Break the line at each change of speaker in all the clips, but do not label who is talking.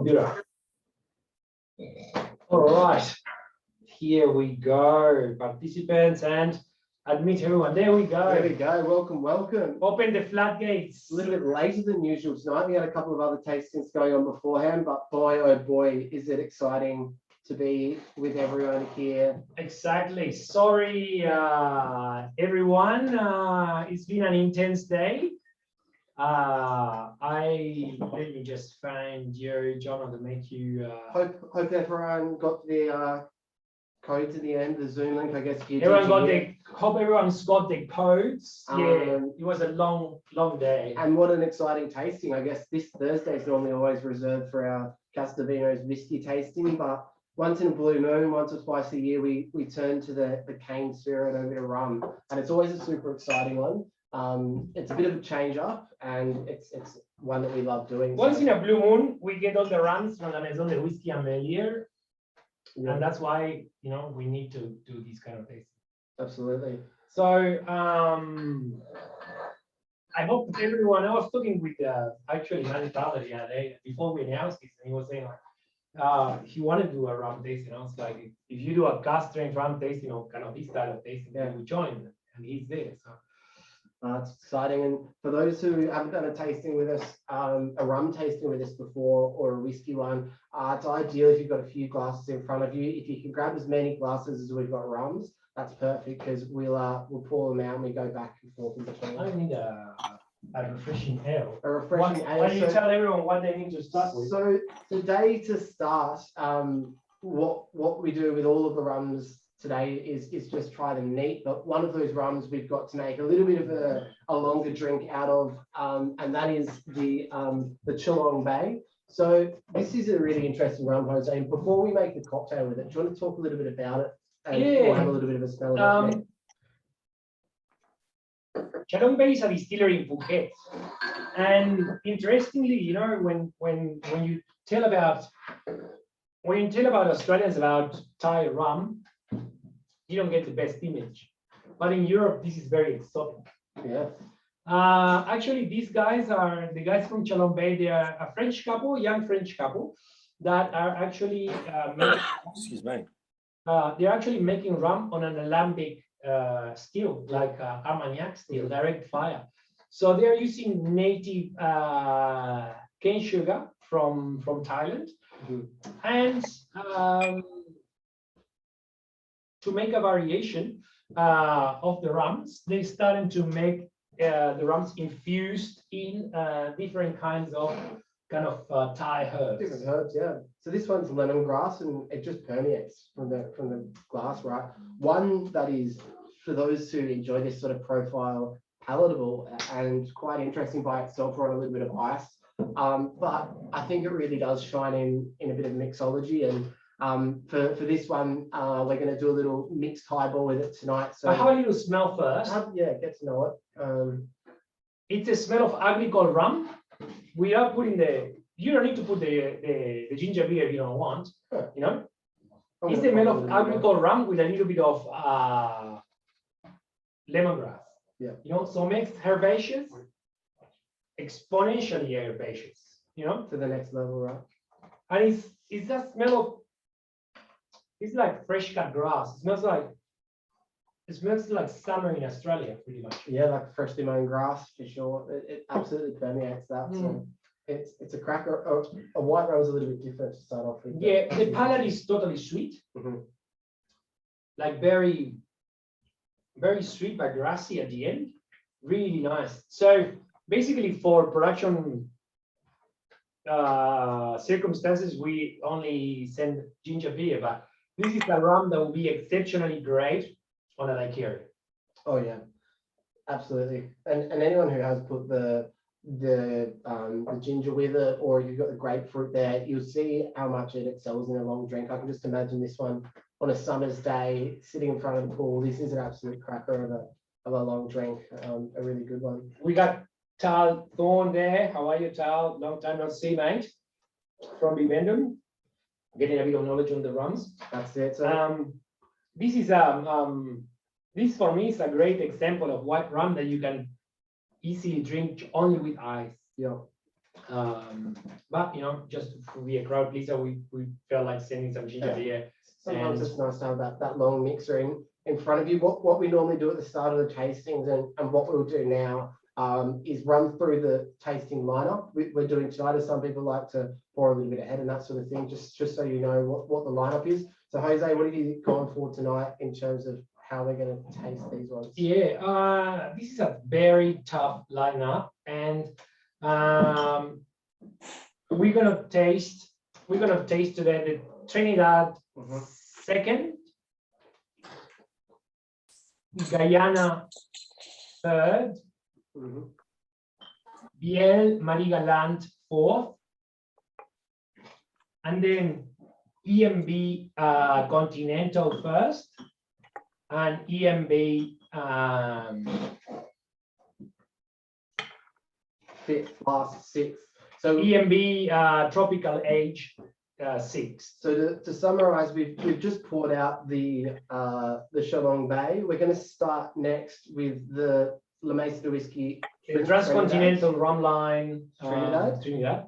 computer. All right, here we go, participants, and admit everyone. There we go.
There we go. Welcome, welcome.
Open the floodgates.
A little bit later than usual tonight. We had a couple of other tastings going on beforehand, but boy, oh boy, is it exciting to be with everyone here.
Exactly. Sorry, everyone. It's been an intense day. Let me just find you, John, to make you.
Hope everyone got the code to the end, the Zoom link, I guess.
Everyone got hope everyone's got their codes. Yeah, it was a long day.
And what an exciting tasting. I guess this Thursday is normally always reserved for our Casa de Vinos whiskey tasting, but once in a blue moon, once or twice a year, we turn to the cane spirit over to rum, and it's always a super exciting one. It's a bit of a change up, and it's one that we love doing.
Once in a blue moon, we get all the runs from the Maison de Whiskey and Velier, and that's why we need to do these kind of things.
Absolutely.
So I hope everyone. I was talking with actually Manny Tyler the other day before we announced this, and he was saying like he wanted to do a rum tasting. I was like, if you do a cask strength rum tasting, kind of this style of tasting, then we join, and he's there. So.
It's exciting, and for those who haven't done a tasting with us, a rum tasting with us before, or a whiskey one, it's ideal if you've got a few glasses in front of you. If you can grab as many glasses as we've got rums, that's perfect, because we'll pour them out and we go back and forth in between.
I need a refreshing ale.
A refreshing ale.
Why do you tell everyone what they need to start with?
So today, to start, what we do with all of the rums today is just try them neat, but one of those rums we've got to make a little bit of a longer drink out of, and that is the Chilong Bay. So this is a really interesting rum, Jose. And before we make the cocktail with it, do you want to talk a little bit about it? And we'll have a little bit of a smell of it.
Chilong Bay is a distillery in Phuket, and interestingly, when you tell about Australians about Thai rum, you don't get the best image, but in Europe, this is very exotic.
Yeah.
Actually, these guys are the guys from Chilong Bay. They are a French couple, young French couple, that are actually
excuse me.
They're actually making rum on an alembic still, like Armagnac still, direct fire. So they are using native cane sugar from Thailand, and to make a variation of the rums, they started to make the rums infused in different kinds of Thai herbs.
Different herbs, yeah. So this one's lemongrass, and it just permeates from the glass, right? One that is, for those who enjoy this sort of profile, palatable and quite interesting by itself, or on a little bit of ice. But I think it really does shine in a bit of mixology, and for this one, we're going to do a little mixed highball with it tonight. So
have a little smell first.
Yeah, get to know it.
It's a smell of agricole rum. We are putting you don't need to put the ginger beer if you don't want. It's the smell of agricole rum with a little bit of lemongrass.
Yeah.
So makes herbaceous, exponentially herbaceous.
To the next level, right?
And it's that smell of. It's like fresh cut grass. It smells like summer in Australia, pretty much.
Yeah, like freshly mown grass for sure. It absolutely permeates that. So it's a cracker. A white rose is a little bit different to start off with.
Yeah, the palate is totally sweet, like very, very sweet but grassy at the end. Really nice. So basically, for production circumstances, we only send ginger beer, but this is a rum that will be exceptionally great on a daiquiri.
Oh yeah, absolutely. And anyone who has put the ginger with it, or you've got the grapefruit there, you'll see how much it excels in a long drink. I can just imagine this one on a summer's day, sitting in front of the pool. This is an absolute cracker of a long drink. A really good one.
We got Tal Thorne there. How are you, Tal? Long time no see, mate. From Vivendum. Getting a bit of knowledge on the rums.
That's it. So
this is this for me is a great example of white rum that you can easily drink only with ice.
Yeah.
But just to be a crowd pleaser, we felt like sending some ginger beer.
Sometimes
And-
it's nice to have that long mixer in front of you. What we normally do at the start of the tastings and what we'll do now is run through the tasting lineup we're doing tonight, as some people like to pour a little bit ahead and that sort of thing, just so you know what the lineup is. So Jose, what have you gone for tonight in terms of how we're going to taste these ones?
Yeah, this is a very tough lineup, and we're gonna taste today the Trinidad second, Guyana third, Biel Marigaland fourth, and then EMB Continental first, and EMB
Fifth, last, sixth. So
EMB Tropical Age sixth.
So to summarize, we've just poured out the Chilong Bay. We're going to start next with the La Maison de Whiskey.
The Transcontinental Rum line,
Trinidad.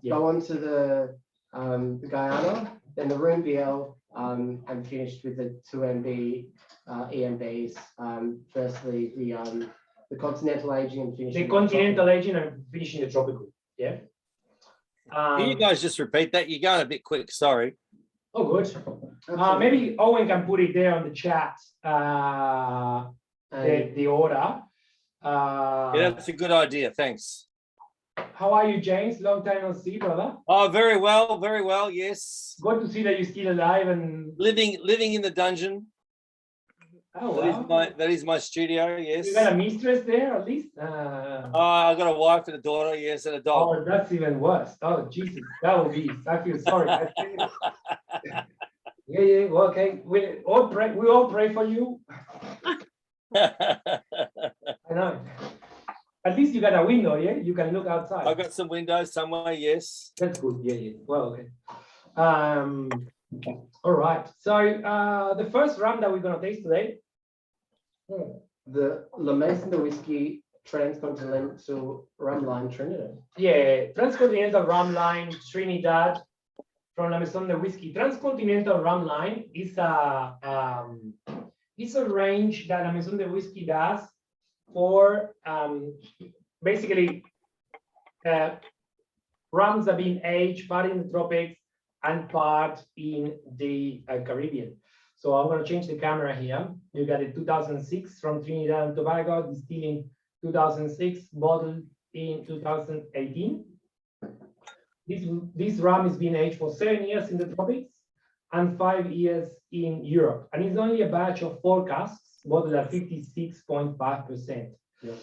Go on to the Guyana, then the Room BL, and finished with the 2MB EMBs. Firstly, the continental aging and finishing.
The continental aging and finishing the tropical. Yeah.
Can you guys just repeat that? You're going a bit quick. Sorry.
Oh, good. Maybe Owen can put it there on the chat. The order.
Yeah, that's a good idea. Thanks.
How are you, James? Long time no see, brother.
Oh, very well. Very well. Yes.
Good to see that you're still alive and
Living in the dungeon.
Oh, wow.
That is my studio. Yes.
You got a mistress there, at least.
I got a wife and a daughter. Yes, and a dog.
Oh, that's even worse. Oh, Jesus, that would be. I feel sorry. Yeah. Well, okay. We all pray for you. I know. At least you got a window, yeah? You can look outside.
I got some windows somewhere, yes.
That's good. Yeah. Well, okay. All right. So the first rum that we're gonna taste today.
The La Maison de Whiskey Transcontinental Rum Line Trinidad.
Yeah, Transcontinental Rum Line Trinidad from La Maison de Whiskey. Transcontinental Rum Line is a range that La Maison de Whiskey does for basically rums that have been aged part in the tropics and part in the Caribbean. So I'm going to change the camera here. You got a 2006 from Trinidad and Tobago, distilled in 2006, bottled in 2018. This rum is being aged for 7 years in the tropics and 5 years in Europe. And it's only a batch of 4 casks, bottled at 56.5%.
Yeah.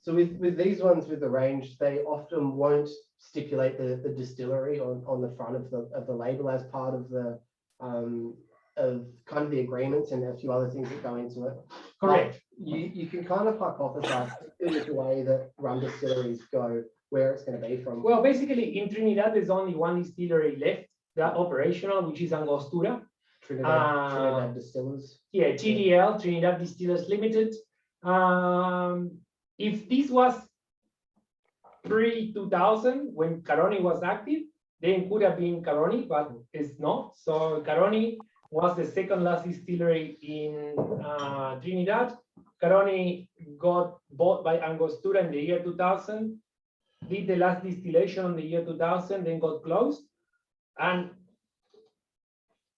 So with these ones with the range, they often won't stipulate the distillery on the front of the label as part of the of kind of the agreements and a few other things that go into it.
Correct.
You can kind of hypothesize with the way that rum distilleries go where it's going to be from.
Well, basically in Trinidad, there's only one distillery left that operational, which is Angostura.
Trinidad Distillers.
Yeah, TDL, Trinidad Distillers Limited. If this was pre-2000, when Caroni was active, then it could have been Caroni, but it's not. So Caroni was the second last distillery in Trinidad. Caroni got bought by Angostura in the year 2000, did the last distillation in the year 2000, then got closed. And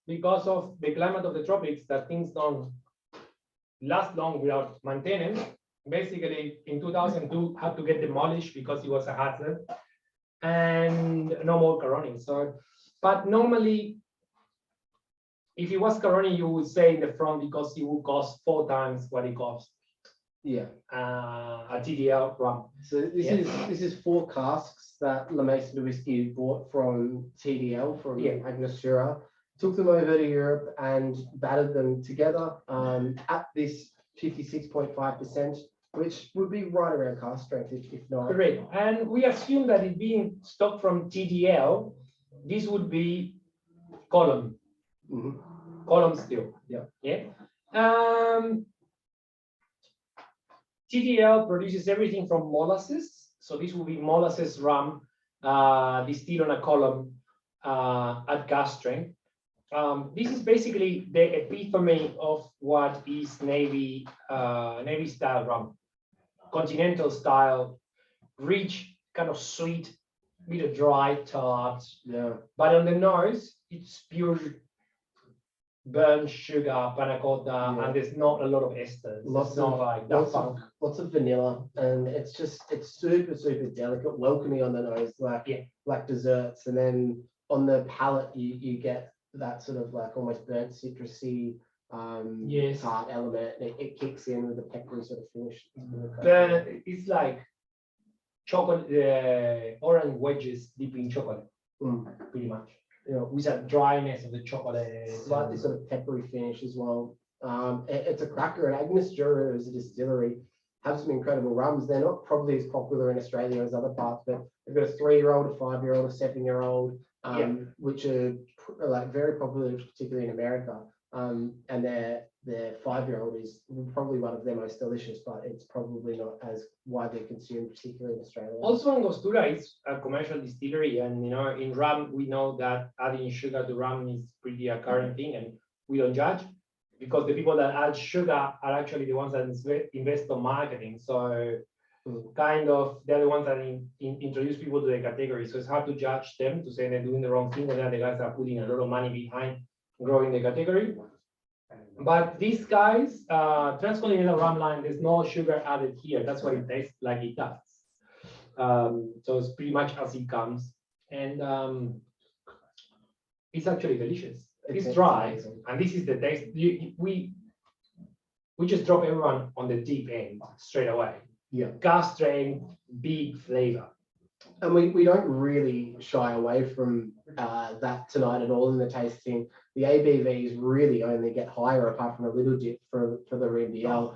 because of the climate of the tropics, that things don't last long without maintenance, basically in 2002 had to get demolished because it was a hazard and no more Caroni. So, but normally, if it was Caroni, you would say in the front because it would cost 4 times what it costs.
Yeah.
A TDL rum.
So this is 4 casks that La Maison de Whiskey bought from TDL from Angostura, took them over to Europe and battered them together at this 56.5%, which would be right around cask strength if not.
Correct. And we assume that it being stocked from TDL, this would be column.
Mm-hmm.
Column still. Yeah. TDL produces everything from molasses. So this will be molasses rum, distilled on a column at gas strength. This is basically the epitome of what is Navy style rum, continental style, rich, kind of sweet, with a dry tart.
Yeah.
But on the nose, it's pure burnt sugar, panna cotta, and there's not a lot of esters. It's not like that funk.
Lots of vanilla, and it's super, super delicate, welcoming on the nose, like desserts. And then on the palate, you get that sort of like almost burnt citrusy tart element. It kicks in with a peppery sort of finish.
It's like chocolate, orange wedges dipped in chocolate, pretty much. You know, with that dryness of the chocolate.
Slightly sort of peppery finish as well. It's a cracker, and Angostura as a distillery have some incredible rums. They're not probably as popular in Australia as other parts, but they've got a 3-year-old, a 5-year-old, a 7-year-old, which are like very popular, particularly in America. And their 5-year-old is probably one of their most delicious, but it's probably not as widely consumed, particularly in Australia.
Also, Angostura is a commercial distillery, and you know, in rum, we know that adding sugar to rum is pretty a current thing, and we don't judge because the people that add sugar are actually the ones that invest on marketing. So, kind of, they're the ones that introduce people to the category. So it's hard to judge them to say they're doing the wrong thing, when they're the guys that are putting a lot of money behind growing the category. But these guys, Transcontinental Rum line, there's no sugar added here. That's why it tastes like it does. So it's pretty much as it comes. And it's actually delicious. It's dry, and this is the taste. We just drop everyone on the deep end straight away.
Yeah.
Gas strength, big flavor.
And we don't really shy away from that tonight at all in the tasting. The ABVs really only get higher apart from a little dip for the RBL.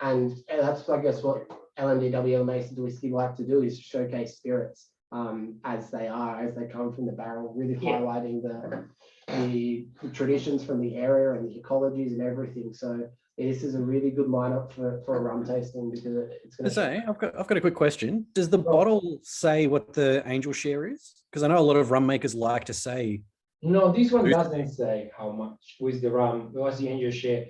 And that's, I guess, what LMDW Mason Whiskey like to do, is showcase spirits as they come from the barrel, really highlighting the traditions from the area and the ecologies and everything. So this is a really good lineup for a rum tasting, because it's going to
say, I've got a quick question. Does the bottle say what the angel share is? Because I know a lot of rum makers like to say.
No, this one doesn't say how much with the rum, what's the angel share.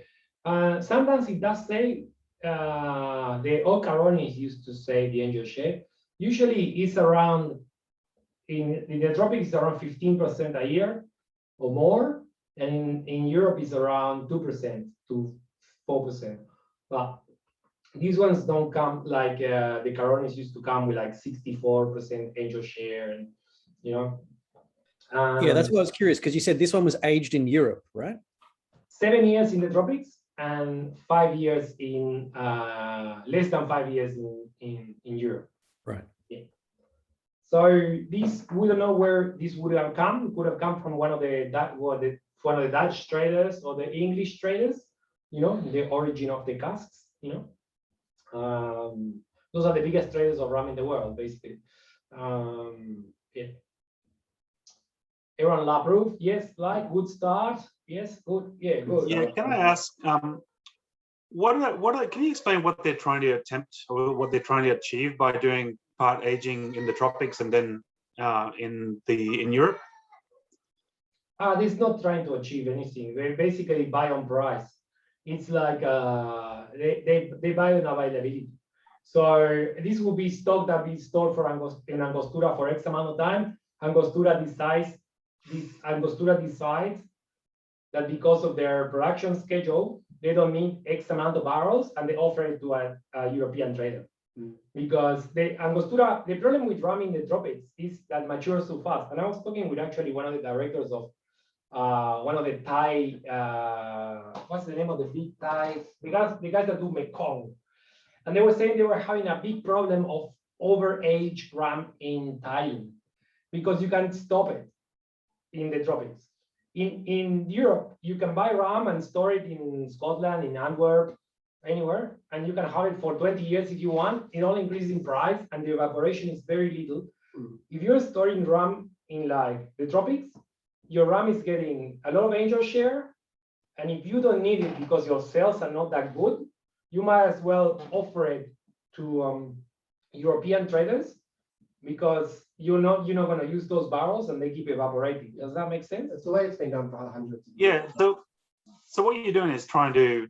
Sometimes it does say, the Ocaronis used to say the angel share. Usually it's around, in the tropics, it's around 15% a year or more. And in Europe, it's around 2% to 4%. But these ones don't come like the Caronis used to come with like 64% angel share, and you know.
Yeah, that's why I was curious, because you said this one was aged in Europe, right?
7 years in the tropics and 5 years in less than 5 years in Europe.
Right.
Yeah. So this, we don't know where this would have come. It could have come from one of the Dutch traders or the English traders. You know, the origin of the casks. You know, those are the biggest traders of rum in the world, basically. Yeah. Everyone lab proof, yes, like good start, yes, good, yeah, good.
Yeah, can I ask, can you explain what they're trying to attempt, or what they're trying to achieve by doing part aging in the tropics and then in Europe?
This is not trying to achieve anything. They basically buy on price. It's like they buy on availability. So this will be stock that be stored in Angostura for X amount of time. Angostura decides that because of their production schedule, they don't need X amount of barrels, and they offer it to a European trader. Because Angostura, the problem with rum in the tropics is that matures so fast. And I was talking with actually one of the directors of one of the Thai, what's the name of the big Thai, the guys that do Mekong. And they were saying they were having a big problem of overaged rum in Thailand, because you can't stop it in the tropics. In Europe, you can buy rum and store it in Scotland, in Antwerp, anywhere, and you can have it for 20 years if you want. It all increases in price, and the evaporation is very little. If you're storing rum in like the tropics, your rum is getting a lot of angel share, and if you don't need it because your sales are not that good, you might as well offer it to European traders because you're not going to use those barrels and they keep evaporating. Does that make sense?
That's the way it's been done for hundreds of
Yeah.
years.
So what you're doing is trying to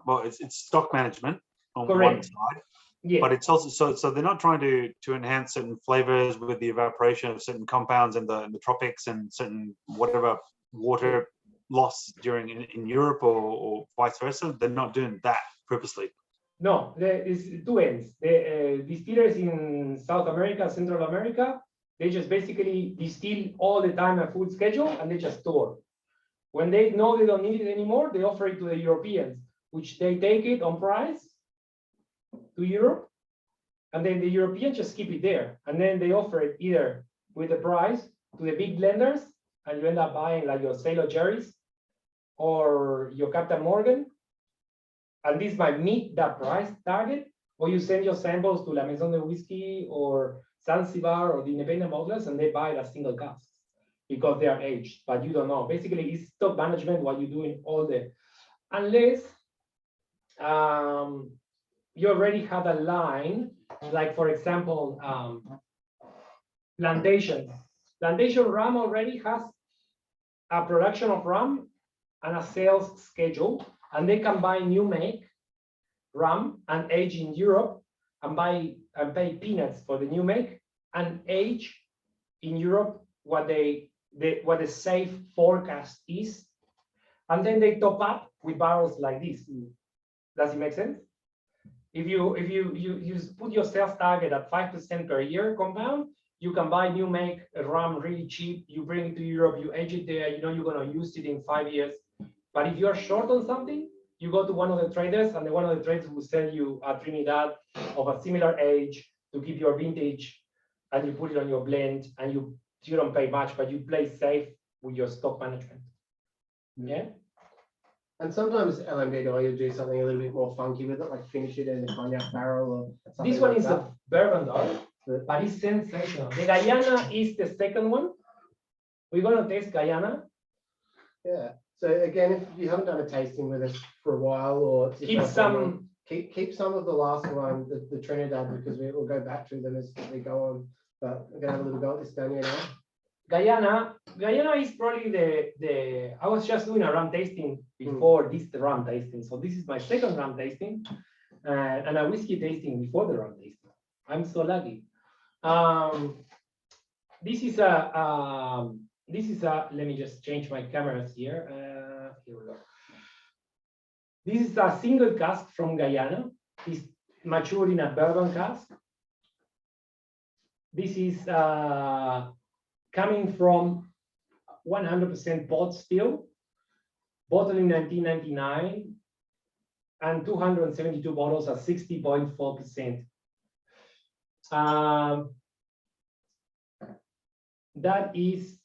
well, it's stock management on one
Correct.
side,
Yeah.
but it's also so they're not trying to enhance certain flavors with the evaporation of certain compounds in the tropics and certain whatever water loss during in Europe or vice versa. They're not doing that purposely.
No, there is two ends. The distillers in South America, Central America, they just basically distill all the time a full schedule and they just store. When they know they don't need it anymore, they offer it to the Europeans, which they take it on price to Europe, and then the Europeans just keep it there. And then they offer it either with the price to the big blenders, and you end up buying like your Sailor Jerry's or your Captain Morgan, and this might meet that price target, or you send your samples to La Maison de Whiskey or Zanzibar or the independent bottlers, and they buy it as single casks because they are aged, but you don't know. Basically, it's stock management while you're doing all the, unless you already have a line, like for example, plantation. Plantation rum already has a production of rum and a sales schedule, and they can buy new make rum and age in Europe and buy and pay peanuts for the new make and age in Europe what what the safe forecast is, and then they top up with barrels like this. Does it make sense? If you put your sales target at 5% per year compound, you can buy new make rum really cheap. You bring it to Europe, you age it there. You know you're going to use it in 5 years. But if you're short on something, you go to one of the traders, and one of the traders will sell you a Trinidad of a similar age to keep your vintage, and you put it on your blend, and you don't pay much, but you play safe with your stock management. Yeah.
And sometimes LMBDO, you'll do something a little bit more funky with it, like finish it in a cognac barrel or something.
This one
like
is
that.
a bourbon though, but it's sensational. The Guyana is the second one. We're gonna taste Guyana.
Yeah. So again, if you haven't done a tasting with us for a while, or it's your
Keep
first time,
some.
keep some of the last one, the Trinidad, because we will go back through them as we go on. But we're gonna have a little go at this Daniel now.
Guyana is probably the. I was just doing a rum tasting before this rum tasting, so this is my second rum tasting, and a whiskey tasting before the rum tasting. I'm so lucky. This is a. Let me just change my cameras here. Here we go. This is a single cask from Guyana. It's matured in a bourbon cask. This is coming from 100% pot still, bottled in 1999, and 272 bottles at 60.4%. That is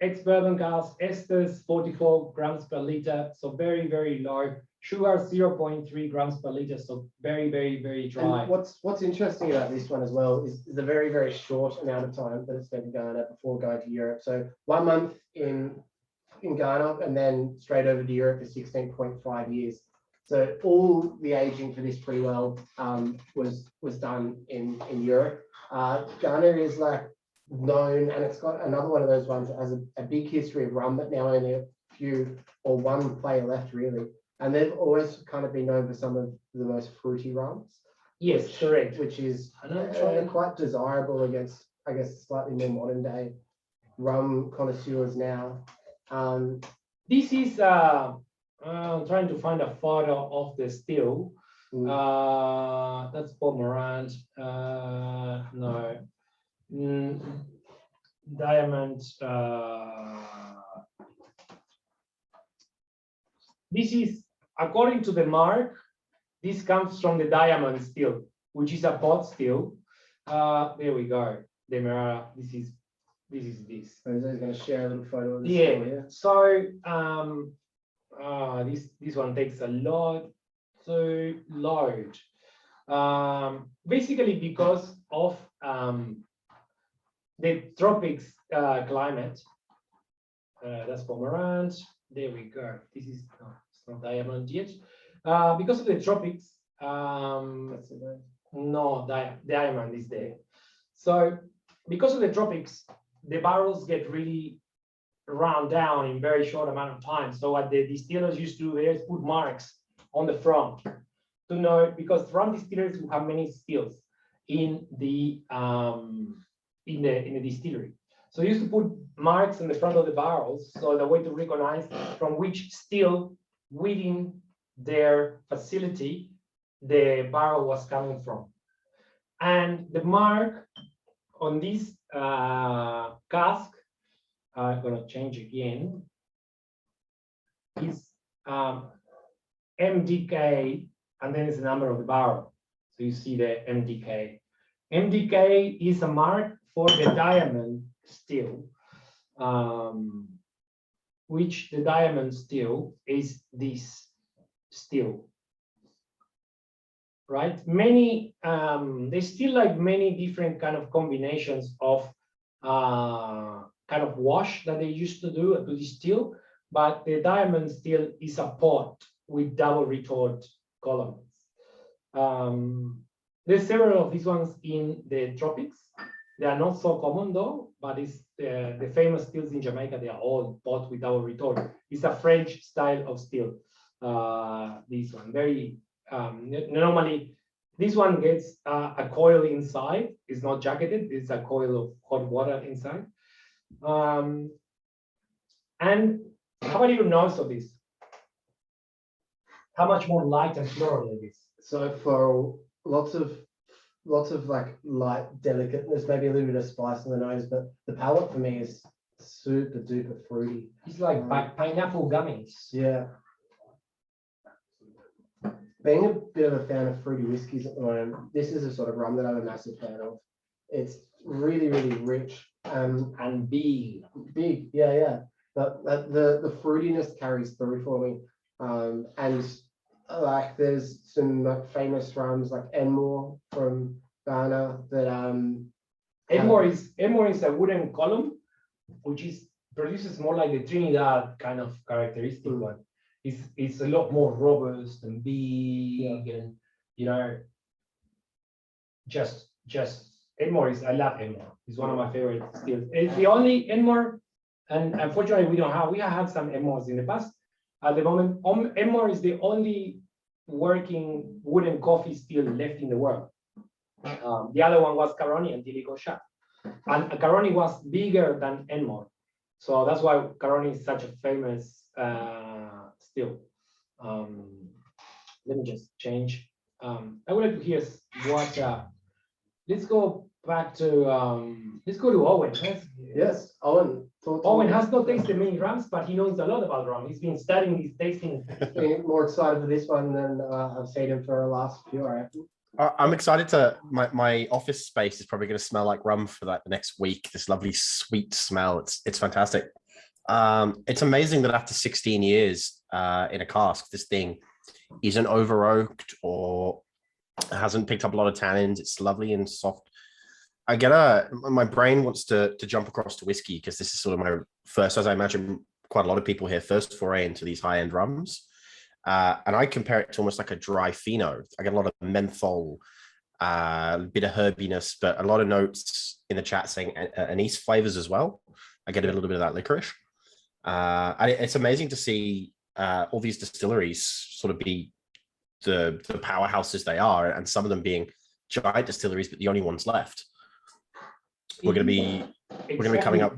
ex-bourbon cask, esters 44 grams per liter, so very, very low. Sugar 0.3 grams per liter, so very, very, very dry.
And what's interesting about this one as well is the very, very short amount of time that it's been in Ghana before going to Europe. So 1 month in Ghana and then straight over to Europe for 16.5 years. So all the aging for this pretty well was done in Europe. Ghana is like known, and it's got another one of those ones that has a big history of rum, but now only a few or one player left really. And they've always kind of been known for some of the most fruity rums.
Yes, correct.
Which is
And
quite desirable against, I guess, slightly more modern day rum connoisseurs now.
This is I'm trying to find a photo of the still. That's Pomerant. No. Diamond. This is, according to the mark, this comes from the diamond still, which is a pot still. There we go. Demerara. This is this.
Jose's going to share a little photo of this.
Yeah.
Here.
So this one takes a lot to load. Basically because of the tropics climate. That's Pomerant. There we go. This is it's not diamond yet. Because of the tropics,
That's it, right?
no, diamond is there. So because of the tropics, the barrels get really round down in very short amount of time. So what the distillers used to do is put marks on the front to know, because rum distillers will have many stills in the distillery. So they used to put marks on the front of the barrels, so the way to recognize from which still within their facility the barrel was coming from. And the mark on this cask, I'm gonna change again, is MDK, and then it's the number of the barrel. So you see the MDK. MDK is a mark for the diamond still, which the diamond still is this still, right? Many, they still like many different kind of combinations of kind of wash that they used to do to distill, but the diamond still is a pot with double retort columns. There's several of these ones in the tropics. They are not so common though, but it's the famous stills in Jamaica. They are all pot with double retort. It's a French style of still. This one very normally. This one gets a coil inside. It's not jacketed. It's a coil of hot water inside. And how about your nose of this? How much more light and floral it is?
So for lots of like light delicateness, maybe a little bit of spice on the nose, but the palate for me is super duper fruity.
It's like pineapple gummies.
Yeah. Being a bit of a fan of fruity whiskies at the moment, this is a sort of rum that I'm a massive fan of. It's really, really rich
And big.
big, yeah. But the fruitiness carries through for me. And like there's some like famous rums like Enmore from Guyana that
Enmore is a wooden column, which produces more like the Trinidad kind of characteristic one. It's a lot more robust and big, and you know, just Enmore is, I love Enmore. It's one of my favorite stills. It's the only Enmore, and unfortunately we have had some Enmores in the past. At the moment, Enmore is the only working wooden coffee still left in the world. The other one was Caroni until it got shut. And Caroni was bigger than Enmore. So that's why Caroni is such a famous still. Let me just change. I would like to hear what, let's go back to, let's go to Owen.
yes, Owen.
Owen has not tasted many rums, but he knows a lot about rum. He's been studying these tasting.
Been more excited for this one than I've seen him for the last few, I reckon.
I'm excited to my office space is probably going to smell like rum for like the next week. This lovely sweet smell. It's fantastic. It's amazing that after 16 years in a cask, this thing isn't over oaked or hasn't picked up a lot of tannins. It's lovely and soft. My brain wants to jump across to whiskey because this is sort of my first, as I imagine quite a lot of people here, first foray into these high-end rums. And I compare it to almost like a dry pheno. I get a lot of menthol, a bit of herbiness, but a lot of notes in the chat saying anise flavors as well. I get a little bit of that licorice. And it's amazing to see all these distilleries sort of be the powerhouses they are, and some of them being giant distilleries, but the only ones left. We're going to be coming up.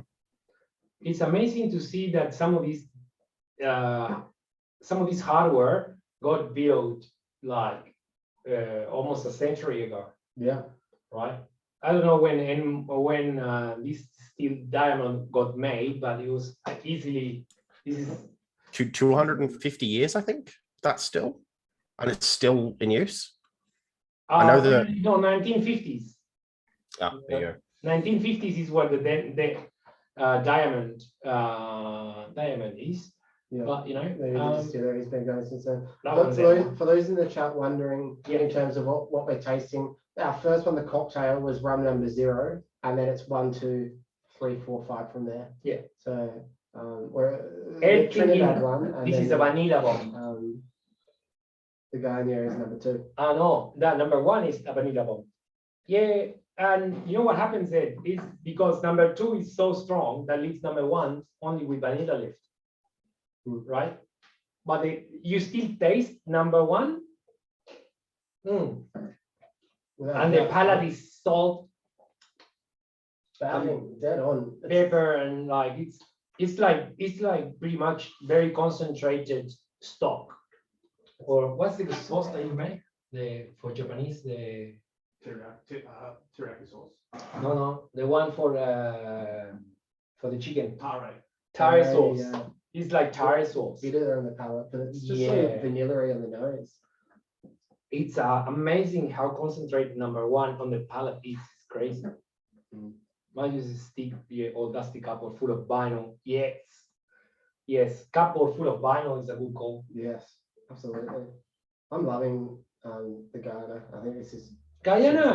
It's amazing to see that some of these hardware got built like almost a century ago.
Yeah.
Right. I don't know when this steel diamond got made, but it was easily. This is
250 years, I think. That's still, and it's still in use. I know that.
No, 1950s.
Oh, there you go.
1950s is what the diamond is.
Yeah.
But you know,
The distillery's been going since then.
that
For
one's
those in the chat wondering in terms of what we're tasting, our first one, the cocktail, was rum number 0, and then it's 1, 2, 3, 4, 5 from there.
Yeah.
So we're
Ed
Trinidad
thinking
one. And
this is a vanilla bomb.
The Guyana is number 2.
No, that number 1 is a vanilla bomb. Yeah, and you know what happens then is because number 2 is so strong that leaves number 1 only with vanilla left, right? But you still taste number 1, and the palate is salt,
Dead on.
pepper, and like it's like pretty much very concentrated stock. Or what's the sauce that you make? For Japanese, the
Teriyaki sauce.
no, the one for the chicken.
Tare.
Tare sauce.
Yeah.
It's like tare sauce.
Bitter on the palate, but it's just so
Yeah.
vanilla-y on the nose.
It's amazing how concentrated number 1 on the palate is. It's crazy. Might use a stick, or dusty cup or full of vinyl. Yes, cup or full of vinyl is a good call.
Yes, absolutely. I'm loving the Guyana. I think this is
Guyana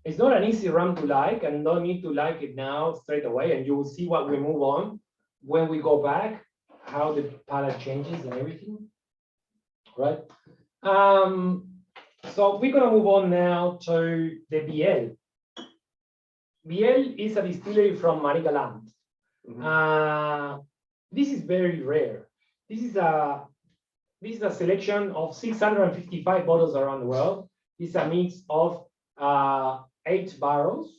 it's not an easy rum to like, and don't need to like it now straight away. And you will see what we move on when we go back, how the palate changes and everything. Right. So we're gonna move on now to the BL. BL is a distillery from Marigaland. This is very rare. This is a selection of 655 bottles around the world. This is a mix of 8 barrels,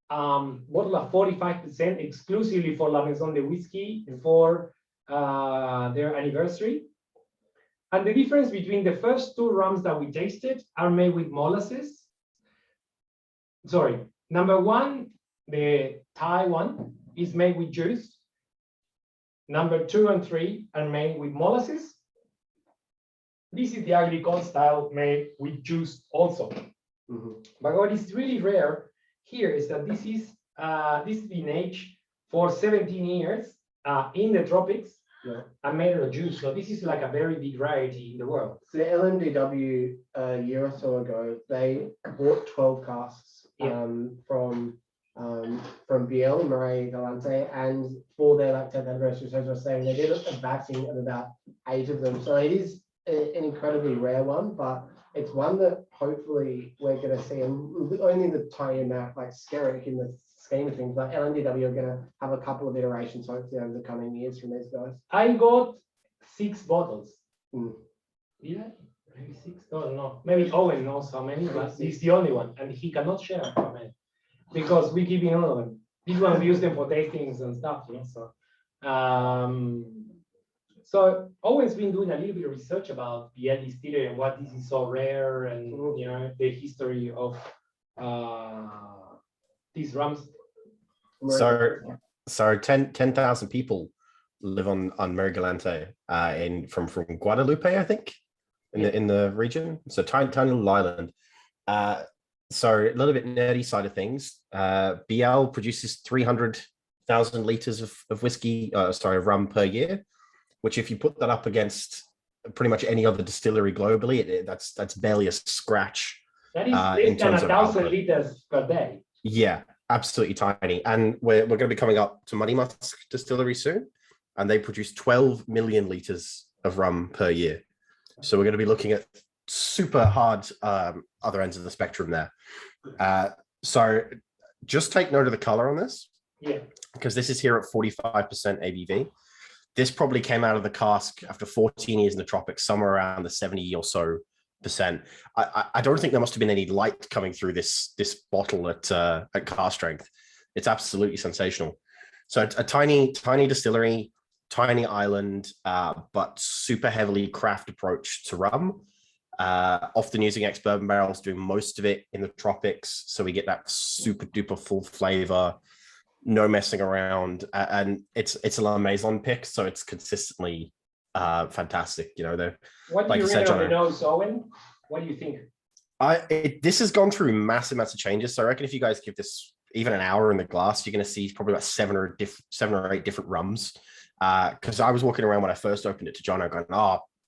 bottle of 45% exclusively for La Maison de Whiskey for their anniversary. And the difference between the first 2 rums that we tasted are made with molasses. Sorry, number 1, the Thai one, is made with juice. Number 2 and 3 are made with molasses. This is the agricole style made with juice also. But what is really rare here is that this is been aged for 17 years in the tropics. And made of juice. So this is like a very big variety in the world.
So the LMDW a year or so ago, they bought 12 casks from BL, Marais Galante, and for their 10th anniversary, so as I was saying, they did a batching of about 8 of them. So it is an incredibly rare one, but it's one that hopefully we're going to see, and only the tiny amount, like Skerrick in the scheme of things, like LNDW are going to have a couple of iterations hopefully over the coming years from these guys.
I got 6 bottles.
Mm.
Yeah, maybe 6. No. Maybe Owen knows how many, but he's the only one, and he cannot share how many because we give him another one. This one we use them for tastings and stuff, you know. So Owen's been doing a little bit of research about BL distillery and what this is so rare, and you know the history of these rums.
So 10,000 people live on Marigalante from Guadalupe, I think, in the region. So tiny little island. So a little bit nerdy side of things. BL produces 300,000 liters of whiskey, of rum per year, which if you put that up against pretty much any other distillery globally, that's barely a scratch.
That is less than 1,000 liters per day.
Yeah, absolutely tiny. And we're going to be coming up to Muddy Musk Distillery soon, and they produce 12 million liters of rum per year. So we're going to be looking at super hard other ends of the spectrum there. So just take note of the color on this.
Yeah.
Because this is here at 45% ABV. This probably came out of the cask after 14 years in the tropics, somewhere around the 70 or so percent. I don't think there must have been any light coming through this bottle at cask strength. It's absolutely sensational. So a tiny distillery, tiny island, but super heavily craft approach to rum. Often using ex-bourbon barrels, doing most of it in the tropics. So we get that super duper full flavor, no messing around. And it's a La Maison pick. So it's consistently fantastic. You know,
what do
like
you
you
read
said,
on the
John,
nose, Owen? What do you think?
This has gone through massive amounts of changes. So I reckon if you guys give this even an hour in the glass, you're going to see probably about 7 or 8 different rums. Because I was walking around when I first opened it to John, I going,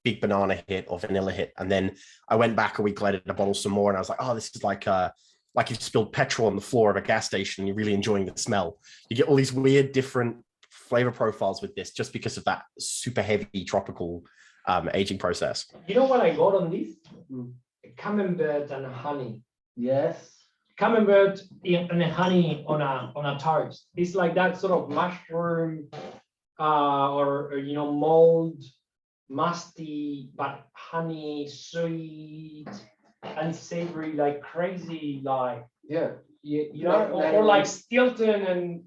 big banana hit or vanilla hit. And then I went back a week later to bottle some more, and I was like, this is like you've spilled petrol on the floor of a gas station and you're really enjoying the smell. You get all these weird different flavor profiles with this just because of that super heavy tropical aging process.
You know what I got on this? Camembert and honey.
Yes.
Camembert and honey on a toast. It's like that sort of mushroom or mold, musty, but honey, sweet and savory, like crazy, like
Yeah.
or like Stilton and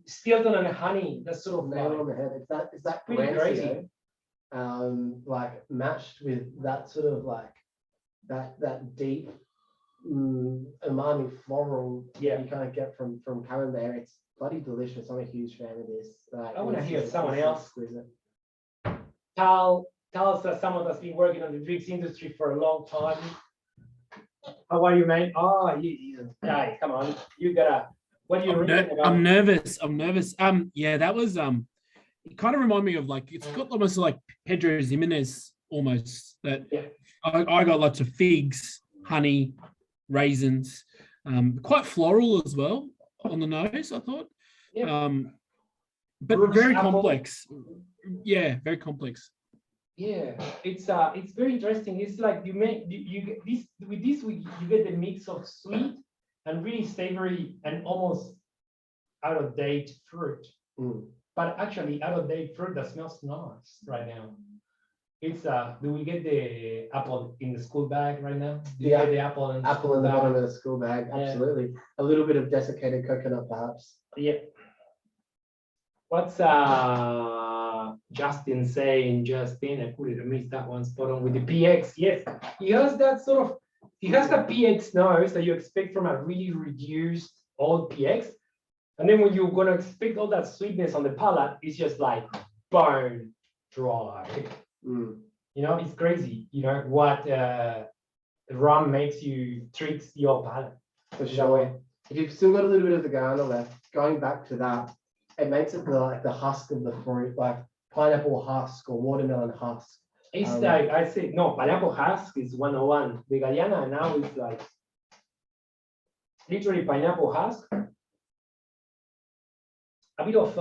honey. That's sort of
Nail on
like,
the head. It's that
Pretty
Brancio,
crazy.
like matched with that sort of like that deep umami floral
Yeah.
you kind of get from Camembert. It's bloody delicious. I'm a huge fan of this.
I wanna hear someone else.
Exquisite.
Tal us as someone that's been working on the drinks industry for a long time. How are you, mate? Oh, guys, come on. You gotta. What are you reading about?
I'm nervous. Yeah, that was it kind of reminded me of like it's got almost like Pedro Ximenez almost. That
Yeah.
I got lots of figs, honey, raisins, quite floral as well on the nose, I thought.
Yeah.
But
Rums,
very
apple.
complex. Yeah, very complex.
Yeah, it's very interesting. It's like you get this with this you get the mix of sweet and really savory and almost out of date fruit. But actually out of date fruit that smells nice right now. It's do we get the apple in the school bag right now? Do you
Yeah.
get the apple in the
Apple
school
in the
bag?
bottom of the school bag.
Yeah.
Absolutely. A little bit of desiccated coconut, perhaps.
Yeah. What's Justin saying? Justin, I couldn't miss that one spot on with the PX. Yes, he has that sort of, he has the PX nose that you expect from a really reduced old PX. And then when you're gonna expect all that sweetness on the palate, it's just like bone dry. It's crazy, what rum makes you tricks your palate.
For sure. If you've still got a little bit of the Guyana left, going back to that, it makes it like the husk of the fruit, like pineapple husk or watermelon husk.
It's like I say, no, pineapple husk is 101. The Guyana now is like literally pineapple husk, a bit of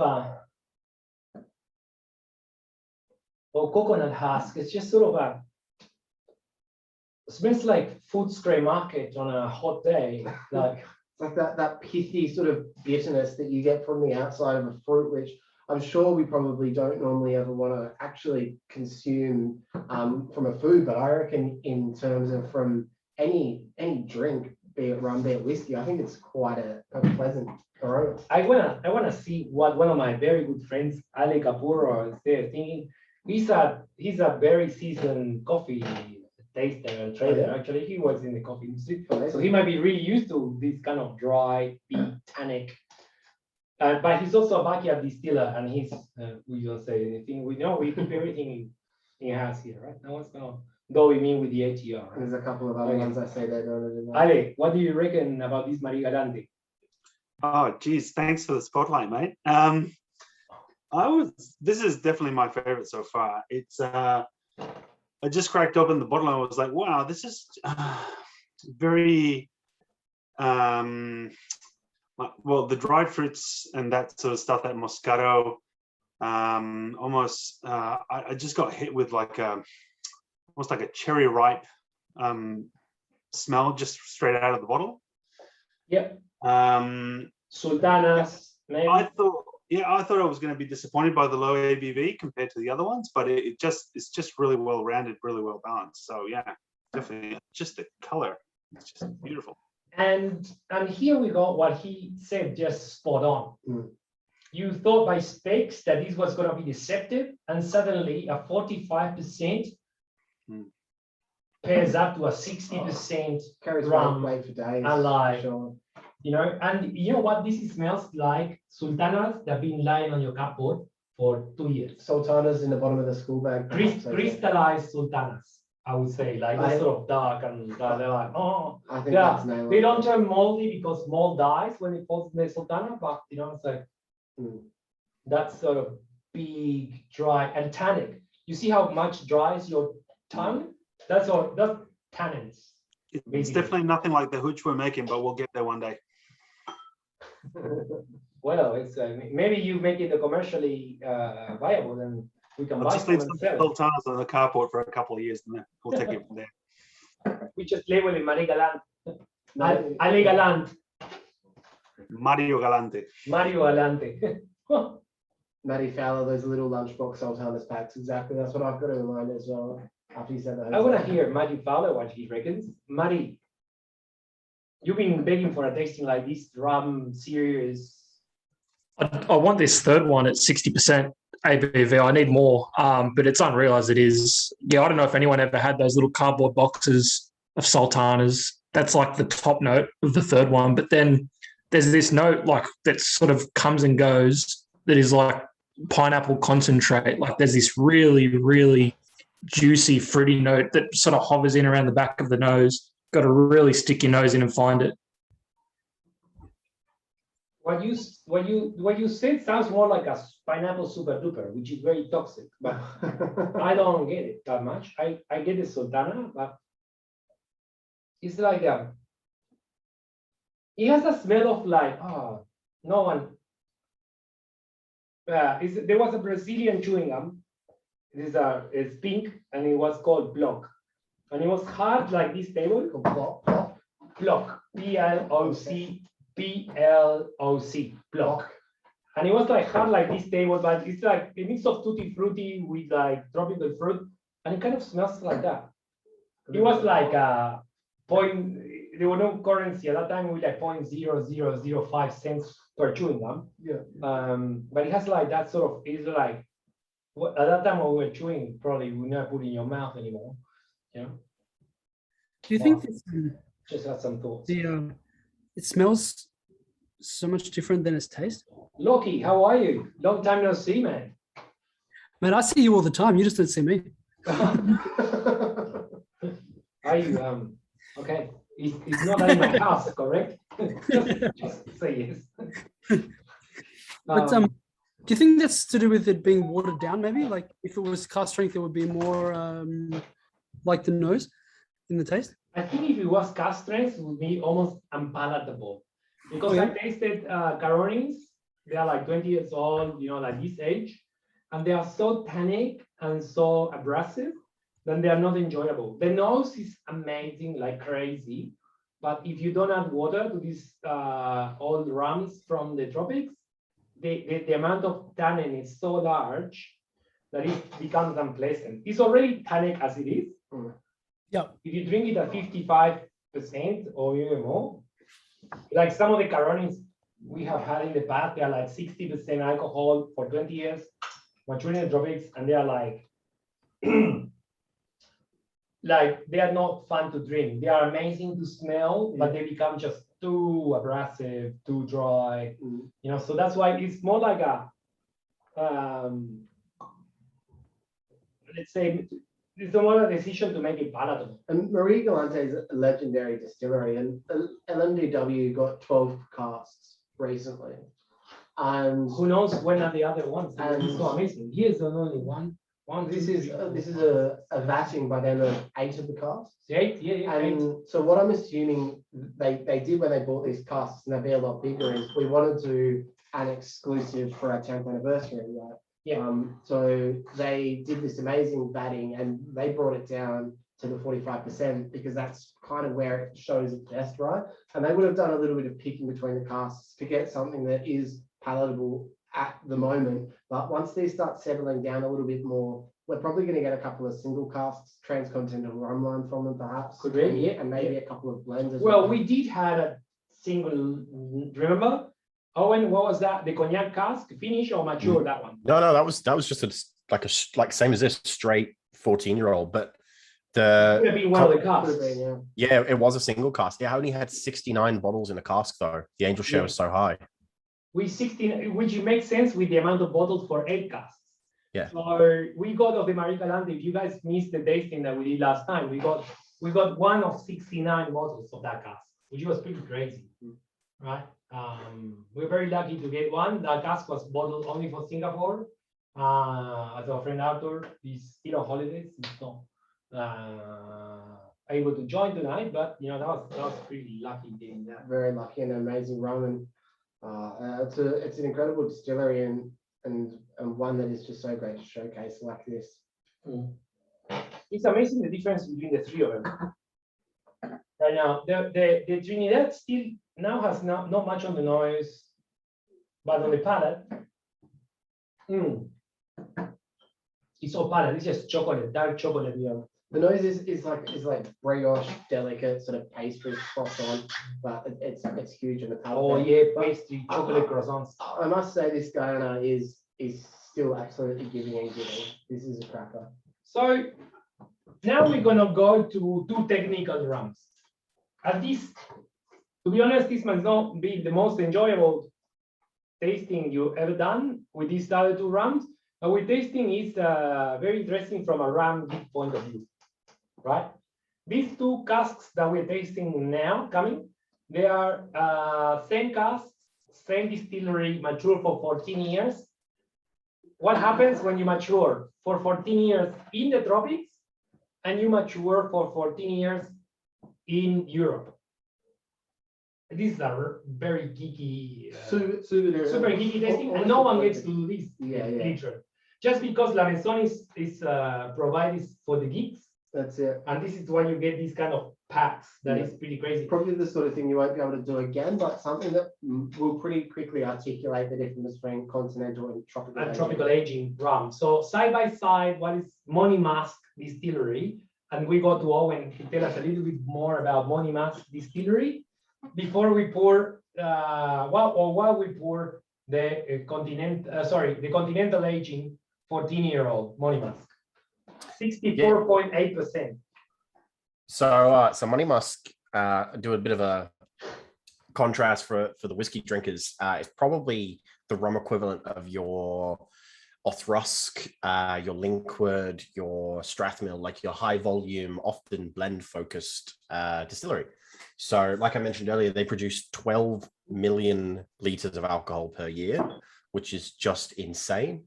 or coconut husk. It's just sort of smells like Footscray Market on a hot day. Like
It's like that pithy sort of bitterness that you get from the outside of a fruit, which I'm sure we probably don't normally ever want to actually consume from a food. But I reckon in terms of from any drink, be it rum, be it whiskey, I think it's quite a pleasant aroma.
I wanna see what one of my very good friends, Ali Kapur, is there thinking. He's a very seasoned coffee taster and trader. Actually, he works in the coffee industry, so he might be really used to this kind of dry, deep, tannic. But he's also a backyard distiller, and we don't say anything. We keep everything in house here, right? No one's gonna go with me with the ATR. Right?
There's a couple of other ones I say that don't.
Ale, what do you reckon about this Marie Galante?
Oh, geez, thanks for the spotlight, mate. This is definitely my favorite so far. It's I just cracked open the bottle and I was like, wow, this is very well, the dried fruits and that sort of stuff, that Moscato, almost I just got hit with like almost like a cherry ripe smell just straight out of the bottle.
Yep.
Sultanas,
maybe.
I thought I was going to be disappointed by the low ABV compared to the other ones, but it's just really well rounded, really well balanced. So yeah, definitely. Just the color, it's just beautiful.
And here we go. What he said, just spot on. You thought by specs that this was going to be deceptive, and suddenly a 45% pairs up to a 60%
carries
rum.
weight for days.
And like,
sure.
And you know what this smells like? Sultanas that have been lying on your cupboard for 2 years.
Sultanas in the bottom of the school bag.
Crystallized sultanas, I would say, like they're sort of dark and they're like, oh,
I think
yeah,
that's nailed.
they don't turn moldy because mold dies when it falls in the sultana, but it's like that sort of big, dry and tannic. You see how much dries your tongue? That's tannins.
It's definitely nothing like the hooch we're making, but we'll get there one day.
Well, it's maybe you make it commercially viable, and We can
I'll
buy
just
some
leave
and
some
sell.
sultanas on the carport for a couple of years, and then we'll take it from there.
We just label it Marie Galant. Ale Galant.
Mario Galante.
Mario Galante.
Matty Fowler, those little lunchbox sultanas packs. Exactly. That's what I've got in mind as well. After you said that.
I want to hear Matty Fowler what he reckons. Matty, you've been begging for a tasting like this rum series.
I want this third one at 60% ABV. I need more, but it's unreal as it is. Yeah, I don't know if anyone ever had those little cardboard boxes of sultanas. That's like the top note of the third one. But then there's this note like that sort of comes and goes that is like pineapple concentrate. Like there's this really, really juicy, fruity note that sort of hovers in around the back of the nose. Got to really stick your nose in and find it.
What you said sounds more like a pineapple super duper, which is very toxic, but I don't get it that much. I get the sultana, but it's like it has a smell of like no one. There was a Brazilian chewing gum. It's pink and it was called Block, and it was hard like this table. Block, Bloc, Block. And it was like hard like this table, but it's like a mix of tutti frutti with like tropical fruit, and it kind of smells like that. It was like a point. There were no currency at that time. We like 0.0005 cents per chewing gum.
Yeah.
But it has like that sort of. It's like at that time when we were chewing, probably we never put it in your mouth anymore. You know.
Do you think this,
Just had some thoughts.
it smells so much different than its taste?
Loki, how are you? Long time no see, man.
Man, I see you all the time. You just don't see me.
Are you okay? It's not in my house, correct? just say yes.
But do you think that's to do with it being watered down? Maybe like if it was cask strength, it would be more like the nose in the taste.
I think if it was cask strength, it would be almost unpalatable because
Oh, yeah?
I tasted Caronings. They are like 20 years old, you know, like this age, and they are so tannic and so abrasive then they are not enjoyable. The nose is amazing, like crazy, but if you don't add water to these old rums from the tropics, the amount of tannin is so large that it becomes unpleasant. It's already tannic as it is.
Yeah.
If you drink it at 55% or even more, like some of the Caronings we have had in the past, they are like 60% alcohol for 20 years, maturing in the tropics, and they are like, like they are not fun to drink. They are amazing to smell, but they become just too abrasive, too dry. You know, so that's why it's more like a, let's say, it's more a decision to make it palatable.
And Marie Galante is a legendary distillery, and LMDW got 12 casks recently. And
who knows when are the other ones?
And
it's so amazing. Here's only one.
This is a vatting by them of 8 of the casks.
8, yeah,
And
8.
so what I'm assuming they did when they bought these casks, and they'd be a lot bigger, is we wanted to do an exclusive for our 10th anniversary, right?
Yeah.
So they did this amazing vatting, and they brought it down to the 45% because that's kind of where it shows its best, right? And they would have done a little bit of picking between the casks to get something that is palatable at the moment. But once these start settling down a little bit more, we're probably going to get a couple of single casks, Transcontinental Rum line from them, perhaps.
Could be, yeah.
And maybe a couple of blends as
well. We did have a single, remember? Owen, what was that? The cognac cask, finish or mature, that one?
No, that was just like same as this, straight 14-year-old, but the
Could have been one of the casks.
yeah, it was a single cask. Yeah, I only had 69 bottles in a cask though. The angel share was so high.
We 16, which makes sense with the amount of bottles for 8 casks.
Yeah.
So we got of the Marie Galante. If you guys missed the tasting that we did last time, we got one of 69 bottles of that cask, which was pretty crazy, right? We're very lucky to get one. That cask was bottled only for Singapore. As our friend Arthur is still on holidays, he's not able to join tonight, but you know that was pretty lucky getting that.
Very lucky and amazing rum, and it's an incredible distillery. And and one that is just so great to showcase like this.
It's amazing the difference between the three of them. Right now, the Trinidad still now has not much on the nose, but on the palate, it's all palate. It's just chocolate, dark chocolate. Yeah.
The nose is like brioche, delicate sort of pastry croissant, but it's huge in the palate.
Oh yeah, pastry, chocolate croissants.
I must say this Guyana is still absolutely giving and giving. This is a cracker.
So now we're gonna go to two technical rums. At this, to be honest, this might not be the most enjoyable tasting you ever done with these other two rums, but with tasting is very interesting from a rum geek point of view, right? These two casks that we're tasting now coming, they are same casks, same distillery, mature for 14 years. What happens when you mature for 14 years in the tropics and you mature for 14 years in Europe? These are very geeky, super geeky tasting, and no one gets to do this. Literally. Just because La Maison is provided for the geeks.
That's it.
And this is why you get these kind of packs. That is pretty crazy.
Probably the sort of thing you won't be able to do again, but something that will pretty quickly articulate the difference between continental and tropical
aging rum. So side by side, what is Money Mask Distillery? And we go to Owen to tell us a little bit more about Money Mask Distillery before we pour while we pour the continental aging 14-year-old Money Mask. 64.8%.
So Money Musk, do a bit of a contrast for the whiskey drinkers. It's probably the rum equivalent of your Othrusk, your Linkwood, your Strathmill, like your high volume, often blend focused distillery. So like I mentioned earlier, they produce 12 million liters of alcohol per year, which is just insane.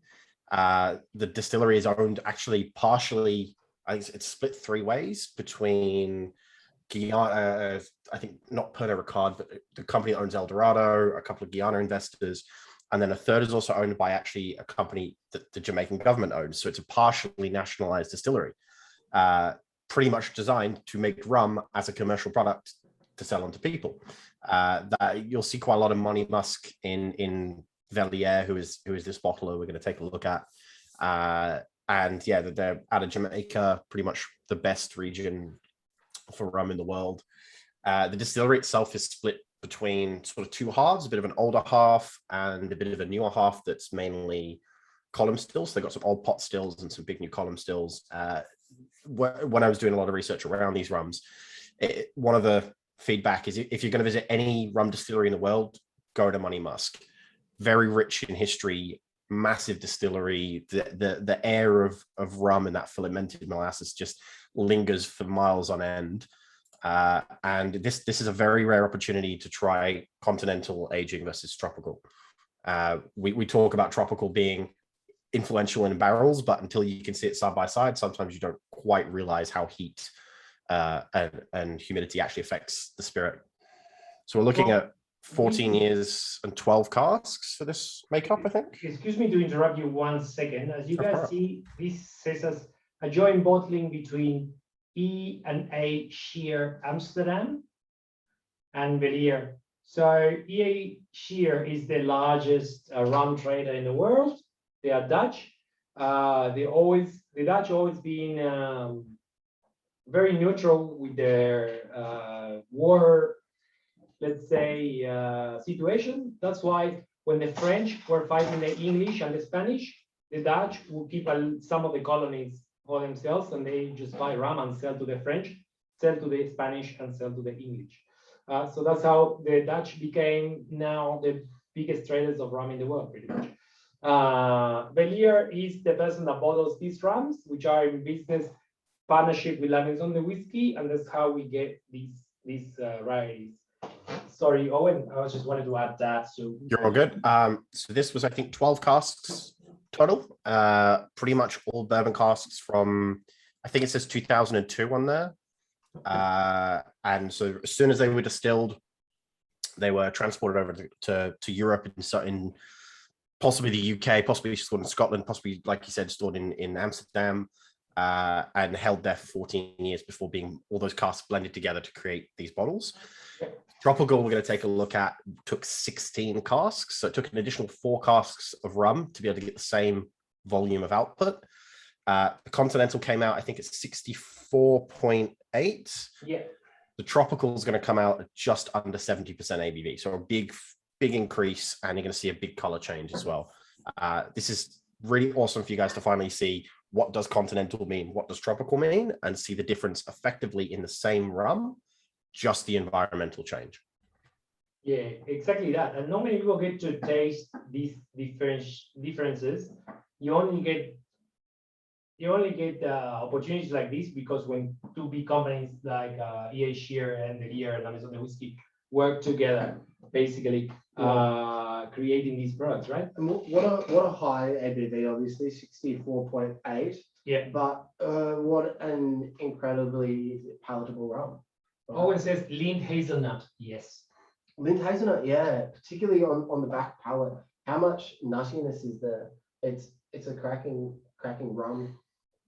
The distillery is owned actually partially, I think it's split three ways between Guyana, I think not Pernod Ricard, but the company that owns El Dorado, a couple of Guyana investors, and then a third is also owned by actually a company that the Jamaican government owns. So it's a partially nationalized distillery, pretty much designed to make rum as a commercial product to sell on to people. That you'll see quite a lot of Money Musk in Velier, who is this bottler we're going to take a look at. And yeah, they're out of Jamaica, pretty much the best region for rum in the world. The distillery itself is split between sort of two halves, a bit of an older half and a bit of a newer half that's mainly column stills. So they've got some old pot stills and some big new column stills. When I was doing a lot of research around these rums, one of the feedback is if you're going to visit any rum distillery in the world, go to Money Musk. Very rich in history, massive distillery. The air of rum and that fermented molasses just lingers for miles on end. And this is a very rare opportunity to try continental aging versus tropical. We talk about tropical being influential in barrels, but until you can see it side by side, sometimes you don't quite realize how heat and humidity actually affects the spirit. So we're looking at 14 years and 12 casks for this makeup, I think.
Excuse me to interrupt you 1 second. As you guys see, this says as a joint bottling between E&A Shear Amsterdam and Velier. So E&A Shear is the largest rum trader in the world. They are Dutch. The Dutch always been very neutral with their war, let's say, situation. That's why when the French were fighting the English and the Spanish, the Dutch would keep some of the colonies for themselves, and they just buy rum and sell to the French, sell to the Spanish, and sell to the English. So that's how the Dutch became now the biggest traders of rum in the world, pretty much. Velier is the person that bottles these rums, which are in business partnership with La Maison de Whiskey, and that's how we get these varieties. Sorry, Owen, I just wanted to add that. So
you're all good. So this was, I think, 12 casks total. Pretty much all bourbon casks from, I think it says 2002 on there. And so as soon as they were distilled, they were transported over to Europe in possibly the UK, possibly stored in Scotland, possibly, like you said, stored in Amsterdam, and held there for 14 years before being all those casks blended together to create these bottles. Tropical, we're going to take a look at, took 16 casks. So it took an additional 4 casks of rum to be able to get the same volume of output. The Continental came out, I think it's 64.8.
Yeah.
The Tropical is going to come out at just under 70% ABV. So a big increase, and you're going to see a big color change as well. This is really awesome for you guys to finally see what does Continental mean, what does Tropical mean, and see the difference effectively in the same rum, just the environmental change.
Yeah, exactly that. And not many people get to taste these differences. You only get opportunities like this because when 2 big companies like EA Shear and Velier and Maison de Whiskey work together, basically creating these products, right?
And what a high ABV, obviously 64.8.
Yeah.
But what an incredibly palatable rum.
Owen says Lind hazelnut. Yes.
Lind hazelnut, yeah, particularly on the back palate. How much nuttiness is there? It's a cracking rum,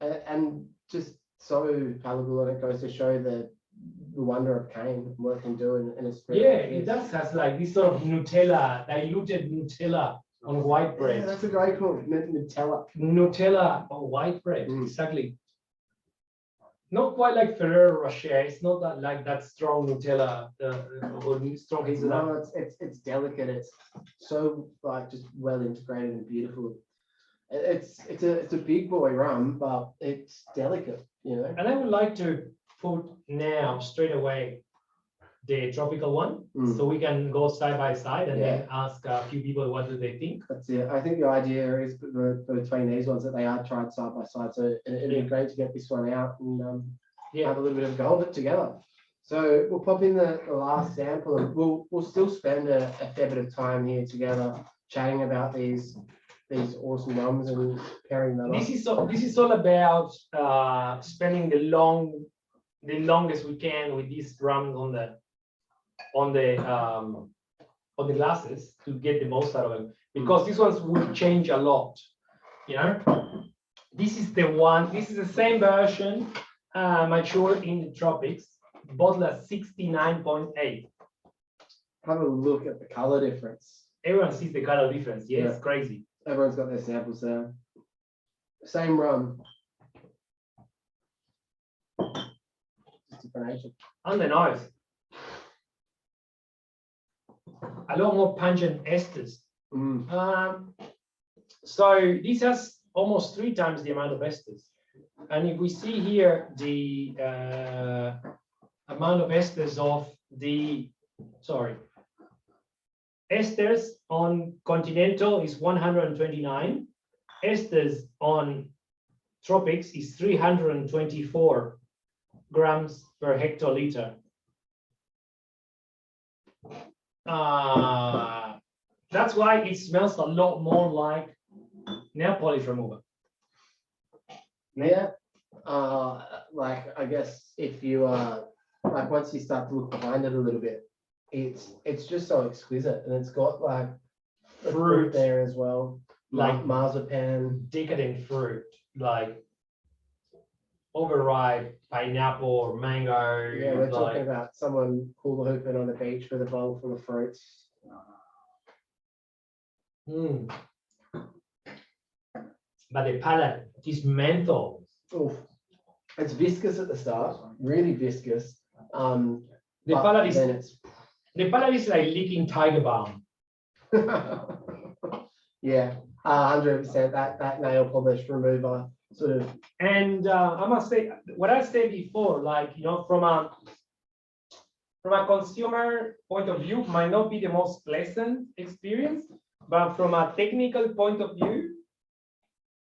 and just so palatable, and it goes to show the wonder of cane, what it can do in a spirit.
Yeah, it does have like this sort of Nutella, diluted Nutella on white bread.
Yeah, that's a great call. Nutella.
Nutella on white bread, exactly. Not quite like Ferrero Rocher. It's not that like that strong Nutella or strong hazelnut.
No, it's delicate. It's so like just well integrated and beautiful. It's a big boy rum, but it's delicate, you know.
And I would like to put now straight away the tropical one, so we can go side by side and then ask a few people what do they think.
That's it. I think the idea is between these ones that they are tried side by side. So it'd be great to get this one out and have a little bit of go of it together. So we'll pop in the last sample, and we'll still spend a fair bit of time here together chatting about these awesome rums and pairing them up.
This is all about spending the longest we can with these rums on the glasses to get the most out of them, because these ones will change a lot, you know. This is the same version matured in the tropics, bottle at 69.8.
Have a look at the color difference.
Everyone sees the color difference. Yeah, it's crazy.
Everyone's got their samples there. Same rum. Just different agent.
On the nose. A lot more pungent esters. So this has almost 3 times the amount of esters. And if we see here the amount of esters of esters on Continental is 129. Esters on Tropics is 324 grams per hectoliter. That's why it smells a lot more like nail polish remover.
Yeah, like I guess if you like once you start to look behind it a little bit, it's just so exquisite, and it's got like fruit there as well, like marzipan,
decadent fruit, like overripe pineapple or mango.
Yeah, we're talking about someone hula hooping on the beach with a bowl full of fruits.
But the palate is menthol.
Oof. It's viscous at the start, really viscous.
The palate is like licking tiger balm.
Yeah, 100%. That nail polish remover sort of.
And I must say, what I said before, like, you know, from a consumer point of view, might not be the most pleasant experience, but from a technical point of view,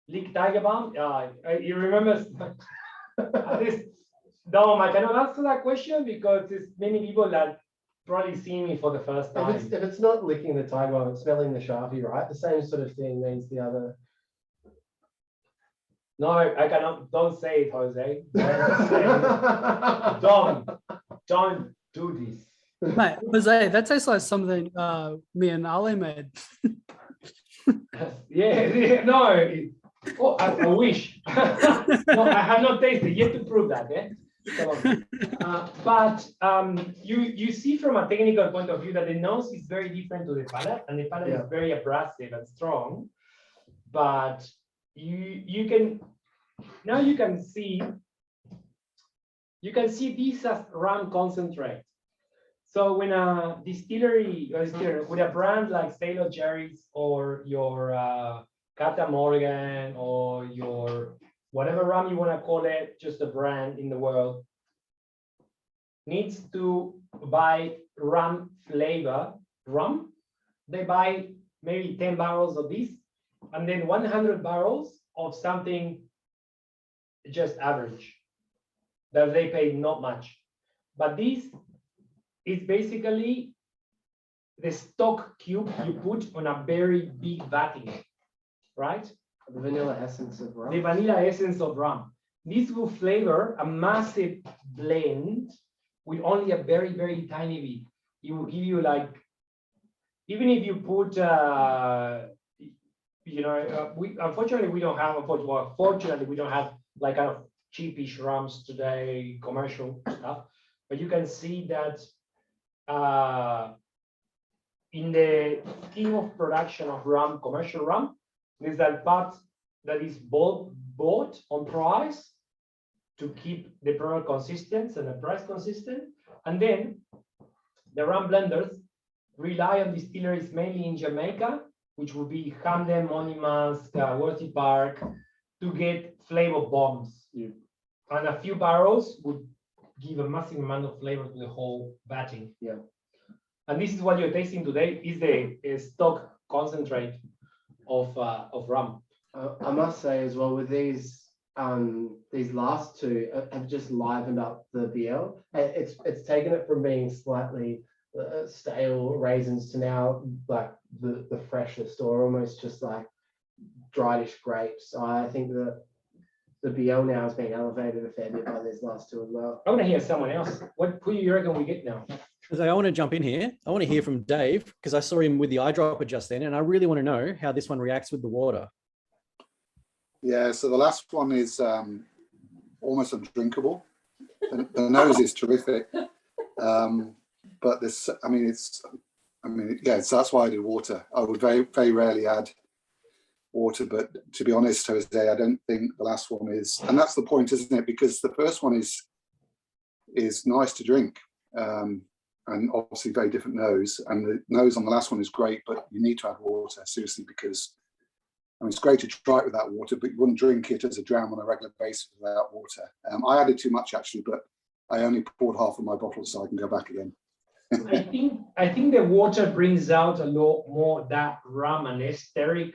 lick tiger balm. You remember? No, I cannot answer that question because there's many people that probably see me for the first time.
If it's not licking the tiger balm, it's smelling the Sharpie, right? The same sort of thing means the other.
No, I cannot. Don't say it, Jose. Don't do this.
Mate, Jose, that tastes like something me and Ali made.
Yeah, no. Oh, I wish. No, I have not tasted yet to prove that. Eh? Come on. But you see from a technical point of view that the nose is very different to the palate, and the palate is very abrasive and strong. But you can now you can see this as rum concentrate. So when a distillery with a brand like Sailor Jerry's or your Cata Morgan or your whatever rum you want to call it, just a brand in the world, needs to buy rum flavor rum, they buy maybe 10 barrels of this and then 100 barrels of something just average that they pay not much. But this is basically the stock cube you put on a very big vatting, right?
The vanilla essence of rum.
The vanilla essence of rum. This will flavor a massive blend with only a very, very tiny bit. It will give you like, even if you put, unfortunately we don't have, fortunately we don't have like kind of cheapish rums today, commercial stuff, but you can see that in the scheme of production of rum, commercial rum, there's that part that is bought on price to keep the product consistent and the price consistent. And then the rum blenders rely on distilleries mainly in Jamaica, which would be Hamden, Monimas, Worthy Park, to get flavor bombs.
Yeah.
And a few barrels would give a massive amount of flavor to the whole batching.
Yeah.
And this is what you're tasting today, is the stock concentrate of rum.
I must say as well, with these last two have just livened up the BL. It's taken it from being slightly stale raisins to now like the freshest or almost just like driedish grapes. So I think that the BL now has been elevated a fair bit by these last two as well.
I want to hear someone else. Who do you reckon we get now?
Because I want to jump in here. I want to hear from Dave because I saw him with the eyedropper just then, and I really want to know how this one reacts with the water.
Yeah, so the last one is almost undrinkable. The nose is terrific, but this, so that's why I did water. I would very, very rarely add water, but to be honest, Jose, I don't think the last one is, and that's the point, isn't it? Because the first one is nice to drink, and obviously very different nose, and the nose on the last one is great, but you need to add water, seriously, because it's great to try it without water, but you wouldn't drink it as a dram on a regular basis without water. I added too much actually, but I only poured half of my bottle so I can go back again.
I think the water brings out a lot more that rum and esteric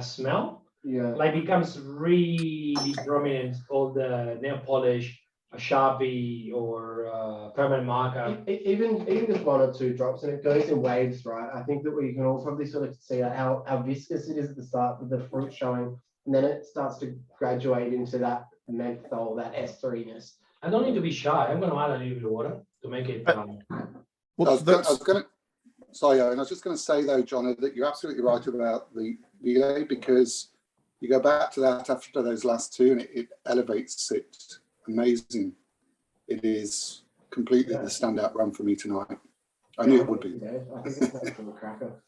smell.
Yeah.
Like becomes really prominent, all the nail polish, a Sharpie or permanent marker.
Even just one or two drops, and it goes in waves, right? I think that we can all probably sort of see how viscous it is at the start with the fruit showing, and then it starts to graduate into that menthol, that esteriness.
I don't need to be shy. I'm going to add a little bit of water to make it.
I was just going to say though, John, that you're absolutely right about the Velier, because you go back to that after those last two, and it elevates it. Amazing. It is completely the standout rum for me tonight. I knew it would be.
Yeah, I think it's a cracker.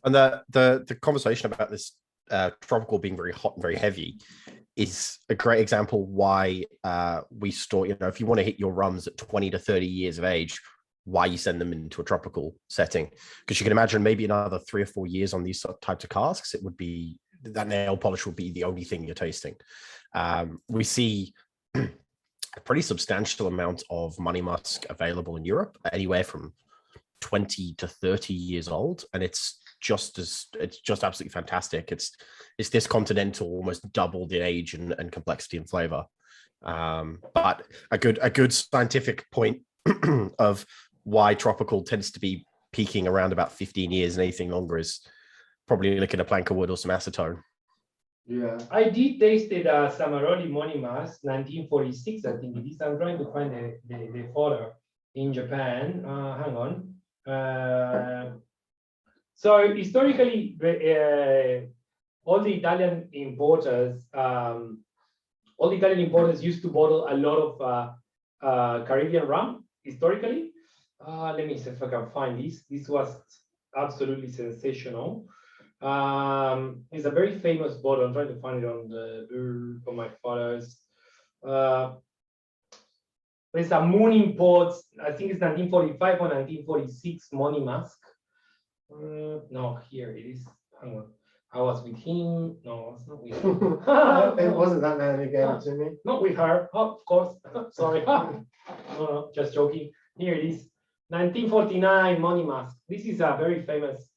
And the conversation about this tropical being very hot and very heavy is a great example why we store, if you want to hit your rums at 20 to 30 years of age, why you send them into a tropical setting. Because you can imagine maybe another 3 or 4 years on these types of casks, it would be, that nail polish would be the only thing you're tasting. We see a pretty substantial amount of money musk available in Europe, anywhere from 20 to 30 years old, and it's just absolutely fantastic. It's this continental, almost doubled in age and complexity and flavor. But a good scientific point of why tropical tends to be peaking around about 15 years, and anything longer is probably looking at a plank of wood or some acetone.
Yeah,
I did taste it Samaroli Monimas, 1946, I think it is. I'm trying to find the photo in Japan. Hang on. So historically, all the Italian importers used to bottle a lot of Caribbean rum historically. Let me see if I can find this. This was absolutely sensational. It's a very famous bottle. I'm trying to find it on my photos. It's a Moon Imports. I think it's 1945 or 1946 Money Mask. No, here it is. Hang on. I was with him. No, it's not with him.
It wasn't that man who gave it to me.
Not with her. Oh, of course. Sorry. No, just joking. Here it is. 1949 Money Mask. This is a very famous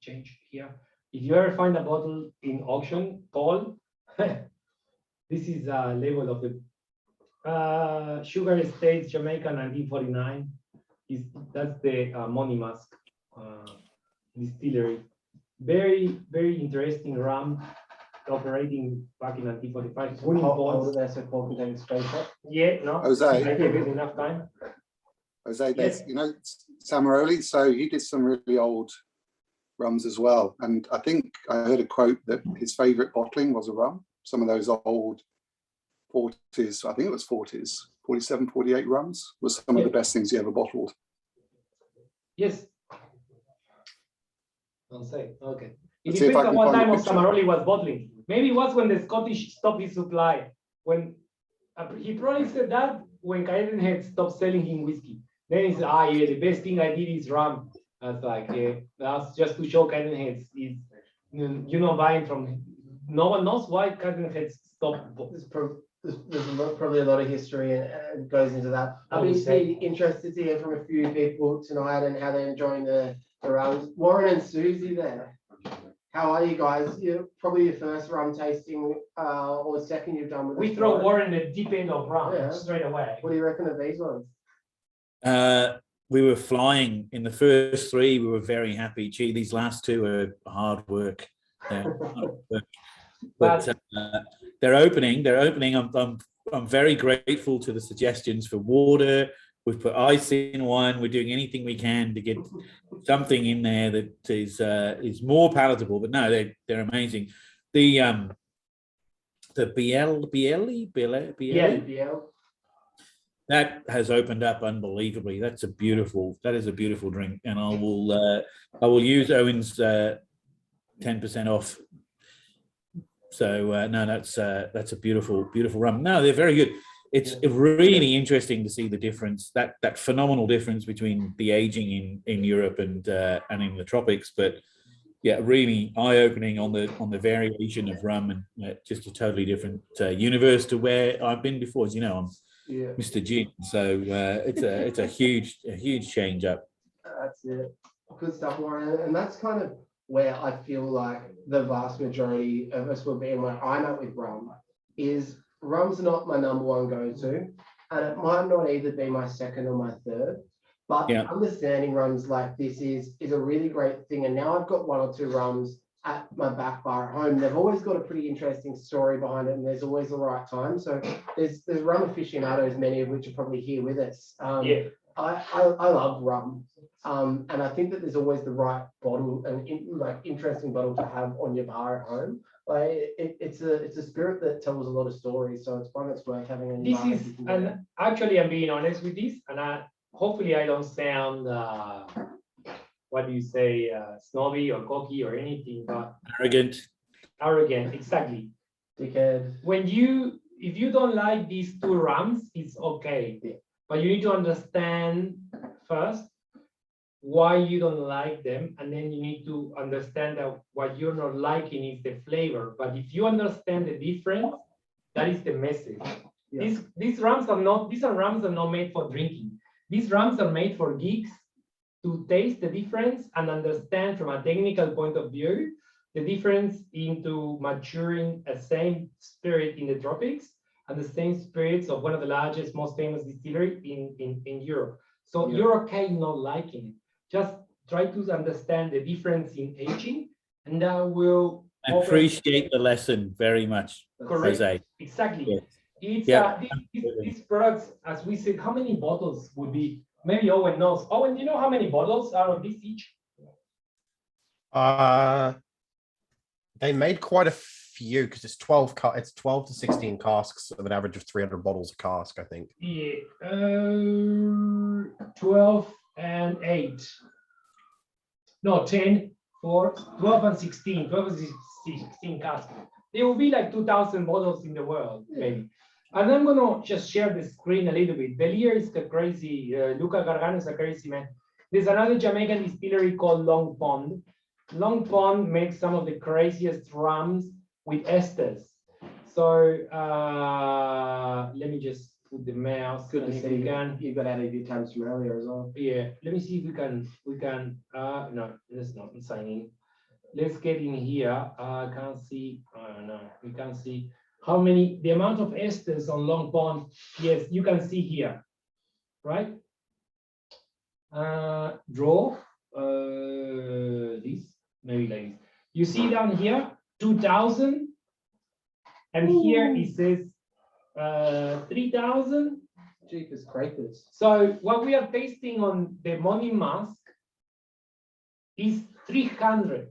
change here. If you ever find a bottle in auction, Paul, this is a label of the Sugar Estates, Jamaica, 1949. That's the Money Mask distillery. Very, very interesting rum operating back in 1945.
Hold it there so Paul can take a screenshot.
Yeah, no,
Jose.
I gave it enough time.
Jose,
Yes.
you know, Samaroli, so he did some really old rums as well. And I think I heard a quote that his favorite bottling was a rum. Some of those old 40s, I think it was 40s, 47, 48 rums was some of the best things he ever bottled.
Yes. Don't say. Okay. It
Let's see if I
depends on
can
what
find a
time of
picture.
Samaroli was bottling. Maybe it was when the Scottish stopped his supply. When he probably said that when Caden had stopped selling him whiskey. Then he said, yeah, the best thing I did is rum. I was like, yeah, that's just to show Caden heads. You know, buying from him. No one knows why Caden heads stopped.
There's probably a lot of history and goes into that. I'd be interested to hear from a few people tonight and how they're enjoying the rums. Warren and Susie there. How are you guys? You're probably your first rum tasting or second you've done with
We
us,
throw
Warren.
Warren the deep end of rum straight away.
What do you reckon of these ones?
We were flying in the first three. We were very happy. Gee, these last two are hard work. But they're opening. I'm very grateful to the suggestions for water. We've put ice in one. We're doing anything we can to get something in there that is more palatable. But no, they're amazing. The Bielli, that has opened up unbelievably. That is a beautiful drink, and I will use Owen's 10% off. So no, that's a beautiful rum. No, they're very good. It's really interesting to see the difference, that phenomenal difference between the aging in Europe and in the tropics. But yeah, really eye-opening on the variation of rum, and just a totally different universe to where I've been before. As you know, I'm Mr. Gin, so it's a huge change up.
That's it. Good stuff, Warren. And that's kind of where I feel like the vast majority of us will be, and where I'm at with rum, is rum's not my number one go-to, and it might not either be my second or my third. But understanding rums like this is a really great thing. And now I've got one or two rums at my back bar at home. They've always got a pretty interesting story behind it, and there's always the right time. So there's rum aficionados, many of which are probably here with us. I love rum. And I think that there's always the right bottle and interesting bottle to have on your bar at home. Like it's a spirit that tells a lot of stories. So it's one that's worth having in your bar.
And actually, I'm being honest with this, and hopefully I don't sound what do you say, snobby or cocky or anything, but arrogant, exactly.
Dickhead.
If you don't like these two rums, it's okay, but you need to understand first why you don't like them, and then you need to understand that what you're not liking is the flavor. But if you understand the difference, that is the message. These rums are not made for drinking. These rums are made for geeks to taste the difference and understand from a technical point of view the difference into maturing a same spirit in the tropics and the same spirits of one of the largest, most famous distillery in Europe. So you're okay not liking it. Just try to understand the difference in aging, and that will
appreciate the lesson very much.
Correct.
Jose.
Exactly. It's these products, as we said, how many bottles would be? Maybe Owen knows. Owen, do you know how many bottles are of this each?
They made quite a few because it's 12 it's 12 to 16 casks of an average of 300 bottles a cask, I think.
Yeah, 12 and 8. No, 10, 4, 12 and 16. 12 and 16 casks. There will be like 2,000 bottles in the world, maybe. And I'm gonna just share the screen a little bit. Velier is the crazy, Luca Gargano is a crazy man. There's another Jamaican distillery called Long Pond. Long Pond makes some of the craziest rums with esters. So let me just put the mouse.
Good to
and if
see
we can.
you've got added your times from earlier as well.
Yeah, let me see if we can, no, let's not sign in. Let's get in here. I can't see, no, we can't see how many, the amount of esters on Long Pond. Yes, you can see here, right? Draw this, maybe like this. You see down here, 2,000, and here it says 3,000.
Jeepers creepers.
So what we are tasting on the money mask is 300.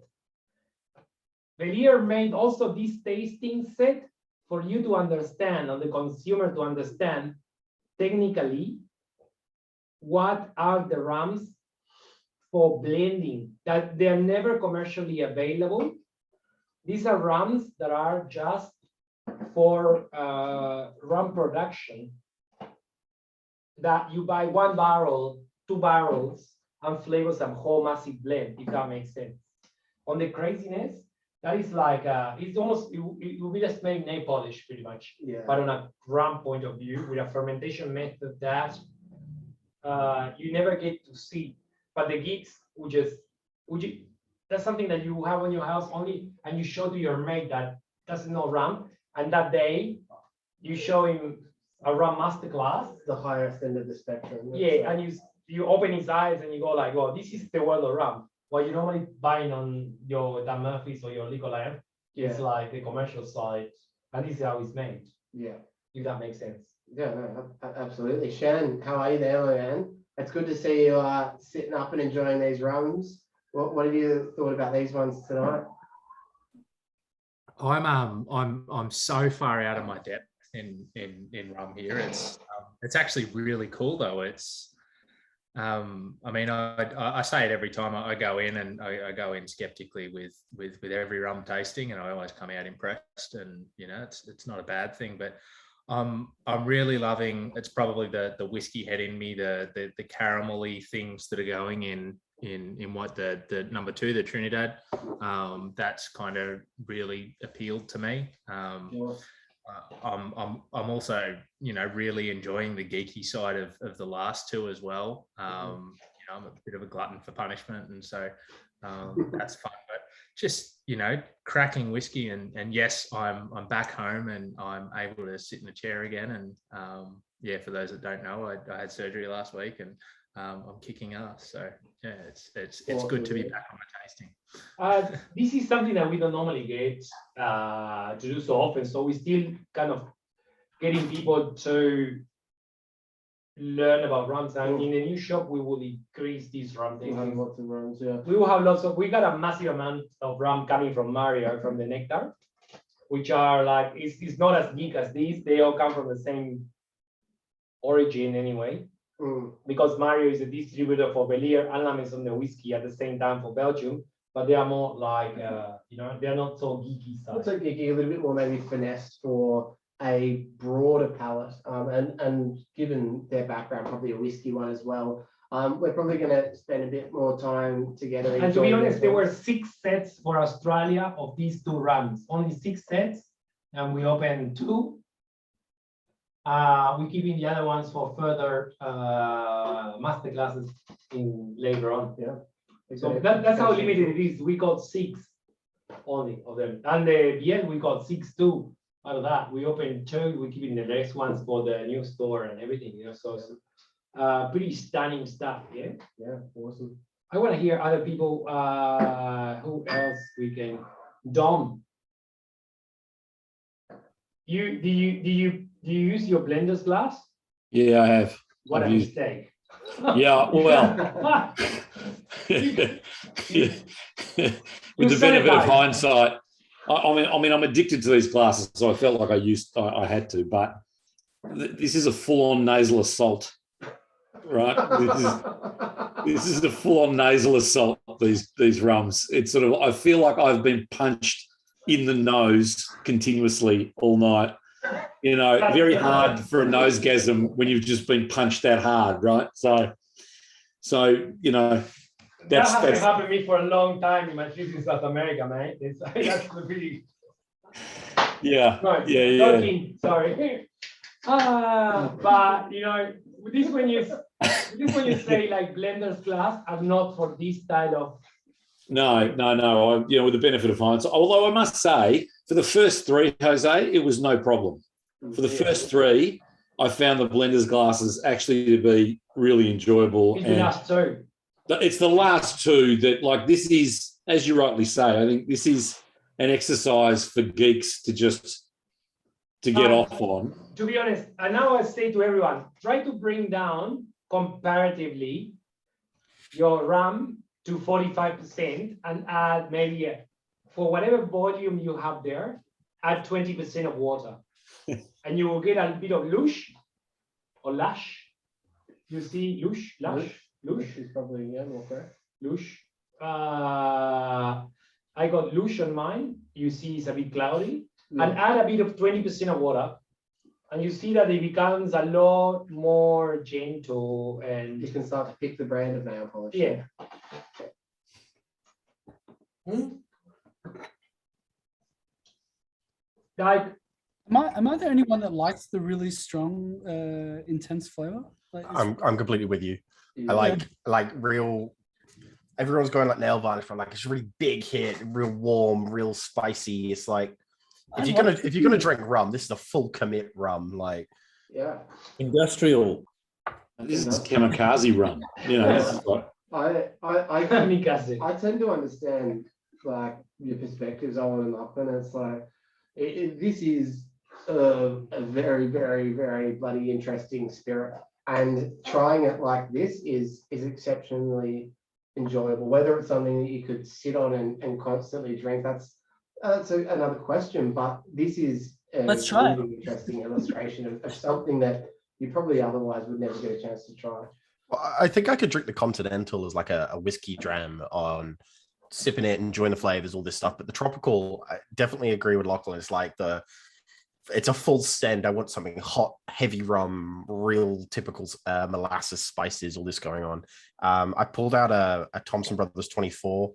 Velier made also this tasting set for you to understand, or the consumer to understand technically what are the rums for blending, that they are never commercially available. These are rums that are just for rum production, that you buy 1 barrel, 2 barrels, and flavor some whole massive blend, if that makes sense. On the craziness, that is like, it's almost, it will be just made nail polish pretty much.
Yeah.
But on a rum point of view, with a fermentation method that you never get to see. But the geeks would just, that's something that you have on your house only, and you show to your mate that doesn't know rum, and that day you show him a rum masterclass.
The highest end of the spectrum.
Yeah, and you open his eyes and you go like, oh, this is the world of rum. What you normally buying on your Dan Murphy's or your Liquor Lion, it's like the commercial side, and this is how it's made.
Yeah.
If that makes sense.
Yeah, no, absolutely. Shannon, how are you there, my man? It's good to see you sitting up and enjoying these rums. What have you thought about these ones tonight?
I'm so far out of my depth in rum here. It's actually really cool though. It's I mean, I say it every time I go in, and I go in skeptically with every rum tasting, and I always come out impressed. And you know, it's not a bad thing, but I'm really loving. It's probably the whiskey head in me, the caramelly things that are going in what the number 2, the Trinidad. That's kind of really appealed to me. I'm also, you know, really enjoying the geeky side of the last 2 as well. You know, I'm a bit of a glutton for punishment, and so that's fun. But just, you know, cracking whiskey, and yes, I'm back home and I'm able to sit in a chair again. And yeah, for those that don't know, I had surgery last week, and I'm kicking ass. So yeah, it's good to be back on the tasting.
This is something that we don't normally get to do so often. So we still kind of getting people to learn about rums. And in the new shop, we will increase these rum
We have
tasting.
lots of rums, yeah.
We will have lots of, we got a massive amount of rum coming from Mario, from the Nectar, which are like, it's not as geek as these. They all come from the same origin anyway. Because Mario is a distributor for Velier and La Maison de whiskey at the same time for Belgium, but they are more like, you know, they're not so geeky stuff.
Not so geeky, a little bit more maybe finessed for a broader palate. And given their background, probably a whiskey one as well. We're probably going to spend a bit more time together.
And to be honest, there were 6 sets for Australia of these 2 rums, only 6 sets, and we opened 2. We're keeping the other ones for further master classes later on.
Yeah.
So that's how limited it is. We got 6 only of them. And the BL, we got 6 too. Out of that, we opened 2. We're keeping the rest ones for the new store and everything, you know. So it's pretty stunning stuff. Yeah.
Yeah, awesome.
I want to hear other people. Who else we can? Dom. Do you use your blender's glass?
Yeah, I have.
What
I've
a
used-
mistake.
Yeah, well, with the benefit of hindsight, I mean, I'm addicted to these glasses, so I felt like I had to, but this is a full-on nasal assault, right? This is a full-on nasal assault. These rums. It's sort of, I feel like I've been punched in the nose continuously all night. You know, very hard for a nosegasm when you've just been punched that hard, right? So you know,
that hasn't happened to me for a long time in my trip in South America, mate. That's really
yeah,
no,
yeah.
Joking, sorry. But you know, this when you say like blenders glass are not for this style of.
No. You know, with the benefit of hindsight, although I must say, for the first three, Jose, it was no problem. For the first three, I found the blenders glasses actually to be really enjoyable.
It's the last two.
It's the last two that, like, this is, as you rightly say, I think this is an exercise for geeks to get off on.
To be honest, and now I say to everyone, try to bring down comparatively your rum to 45% and add maybe for whatever volume you have there, add 20% of water. And you will get a bit of lush or lush. You see lush. Lush
is probably more correct.
Lush. I got lush on mine. You see it's a bit cloudy. Yeah. And add a bit of 20% of water. And you see that it becomes a lot more gentle and
you can start to pick the brand of nail polish.
Yeah. Like,
am I the only one that likes the really strong, intense flavor? Like,
I'm completely with you. Yeah. I like real. Everyone's going like nail varnish from like it's really big hit, real warm, real spicy. It's like if you're gonna drink rum, this is a full commit rum. Like
industrial. This is kamikaze rum. You know, this is like
I tend to understand like your perspectives on and up, and it's like this is a very, very, very bloody interesting spirit, and trying it like this is exceptionally enjoyable. Whether it's something that you could sit on and constantly drink, that's another question. But this is a really interesting illustration of something that you probably otherwise would never get a chance to try.
Well, I think I could drink the Continental as like a whiskey dram on sipping it, enjoying the flavors, all this stuff. But the tropical, I definitely agree with Lachlan. It's like it's a full send. I want something hot, heavy rum, real typical molasses, spices, all this going on. I pulled out a Thompson Brothers 24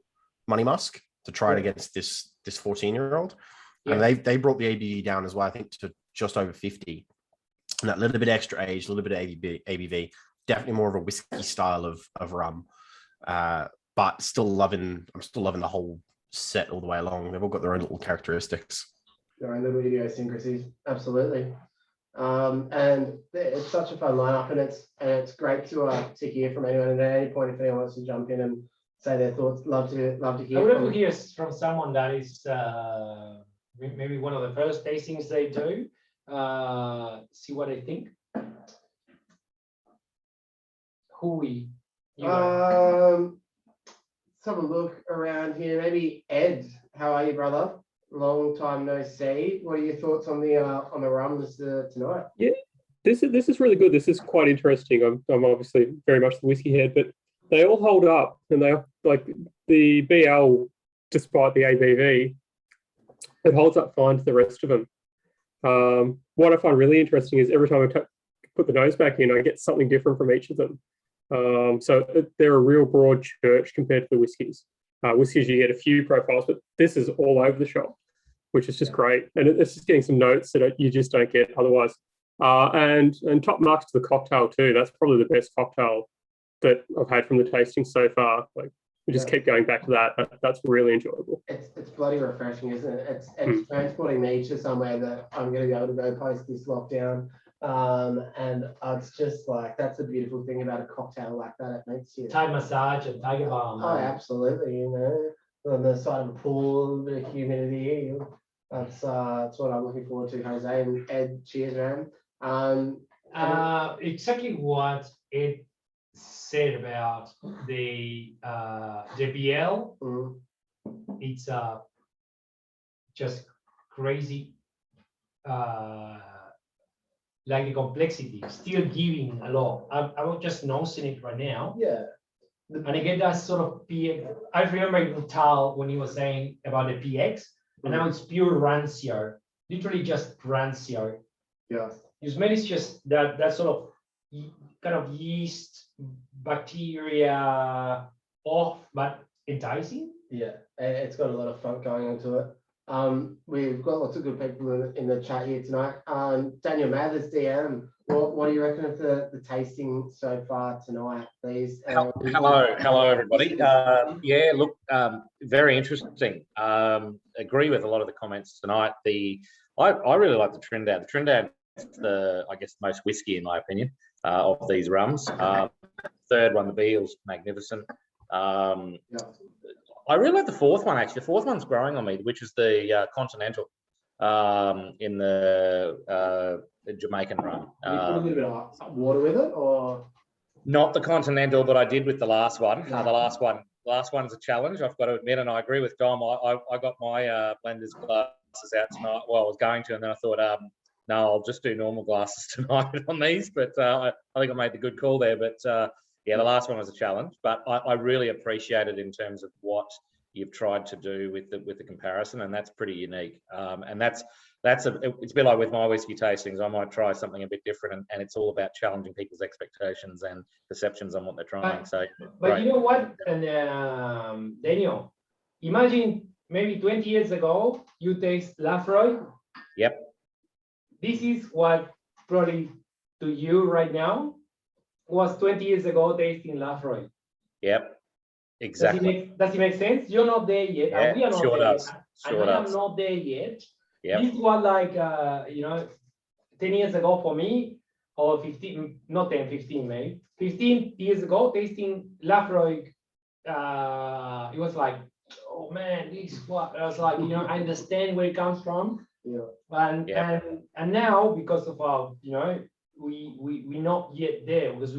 Money Musk to try it against this 14-year-old. And they brought the ABV down as well, I think, to just over 50. And that little bit extra age, a little bit of ABV, definitely more of a whiskey style of rum. But I'm still loving the whole set all the way along. They've all got their own little characteristics.
Their own little idiosyncrasies, absolutely. And it's such a fun lineup, and it's great to hear from anyone. And at any point, if anyone wants to jump in and say their thoughts, love to hear.
I would love to hear from someone that is maybe one of the first tastings they do. See what I think.
Let's have a look around here. Maybe Ed, how are you, brother? Long time no see. What are your thoughts on the rums tonight?
Yeah, this is really good. This is quite interesting. I'm obviously very much the whiskey head, but they all hold up, and they like the BL, despite the ABV, it holds up fine to the rest of them. What I find really interesting is every time I put the nose back in, I get something different from each of them. So they're a real broad church compared to the whiskies. Whiskies, you get a few profiles, but this is all over the shop, which is just great. And it's just getting some notes that you just don't get otherwise. And top marks to the cocktail too. That's probably the best cocktail that I've had from the tasting so far. Like we just keep going back to that. That's really enjoyable.
It's bloody refreshing, isn't it? It's transporting me to somewhere that I'm going to be able to go post this lockdown. And it's just like that's the beautiful thing about a cocktail like that. It makes you
Thai massage and tiger balm.
Oh, absolutely. You know, on the side of a pool, a bit of humidity. That's what I'm looking forward to, Jose and Ed. Cheers, man.
Exactly what Ed said about the BL. It's just crazy. Like the complexity, still giving a lot. I was just noticing it right now.
Yeah.
And again, that sort of PX. I remember Tal when he was saying about the PX, and now it's pure rancio, literally just rancio.
Yeah.
You smell it's just that sort of kind of yeast bacteria off, but enticing.
Yeah, it's got a lot of fun going into it. We've got lots of good people in the chat here tonight. Daniel Mathers, DM, what do you reckon of the tasting so far tonight, please?
Hello, everybody. Yeah, look, very interesting. Agree with a lot of the comments tonight. I really like the Trinidad. The Trinidad is I guess, the most whiskey in my opinion of these rums. Third one, the Beale's magnificent. I really like the fourth one actually. The fourth one's growing on me, which is the Continental in the Jamaican rum.
You put a little bit of water with it, or
not the Continental, but I did with the last one. The last one's a challenge, I've got to admit, and I agree with Dom. I got my blenders glasses out tonight. Well, I was going to, and then I thought, no, I'll just do normal glasses tonight on these. But I think I made the good call there. But yeah, the last one was a challenge, but I really appreciate it in terms of what you've tried to do with the comparison, and that's pretty unique. And it's a bit like with my whiskey tastings. I might try something a bit different, and it's all about challenging people's expectations and perceptions on what they're trying.
But you know what, and Daniel, imagine maybe 20 years ago you taste Lafroy.
Yep.
This is what probably to you right now was 20 years ago tasting Lafroy.
Yep, exactly.
Does it make sense? You're not there yet.
Yeah,
We are not
sure
there
does.
yet.
Sure
and I am
does.
not there yet.
Yep.
This was like, 10 years ago for me, or 15, not 10, 15 maybe. 15 years ago tasting Lafroy, it was like, oh man, this is what, I was like, I understand where it comes from.
Yeah.
And now, because of our, we're not yet there, because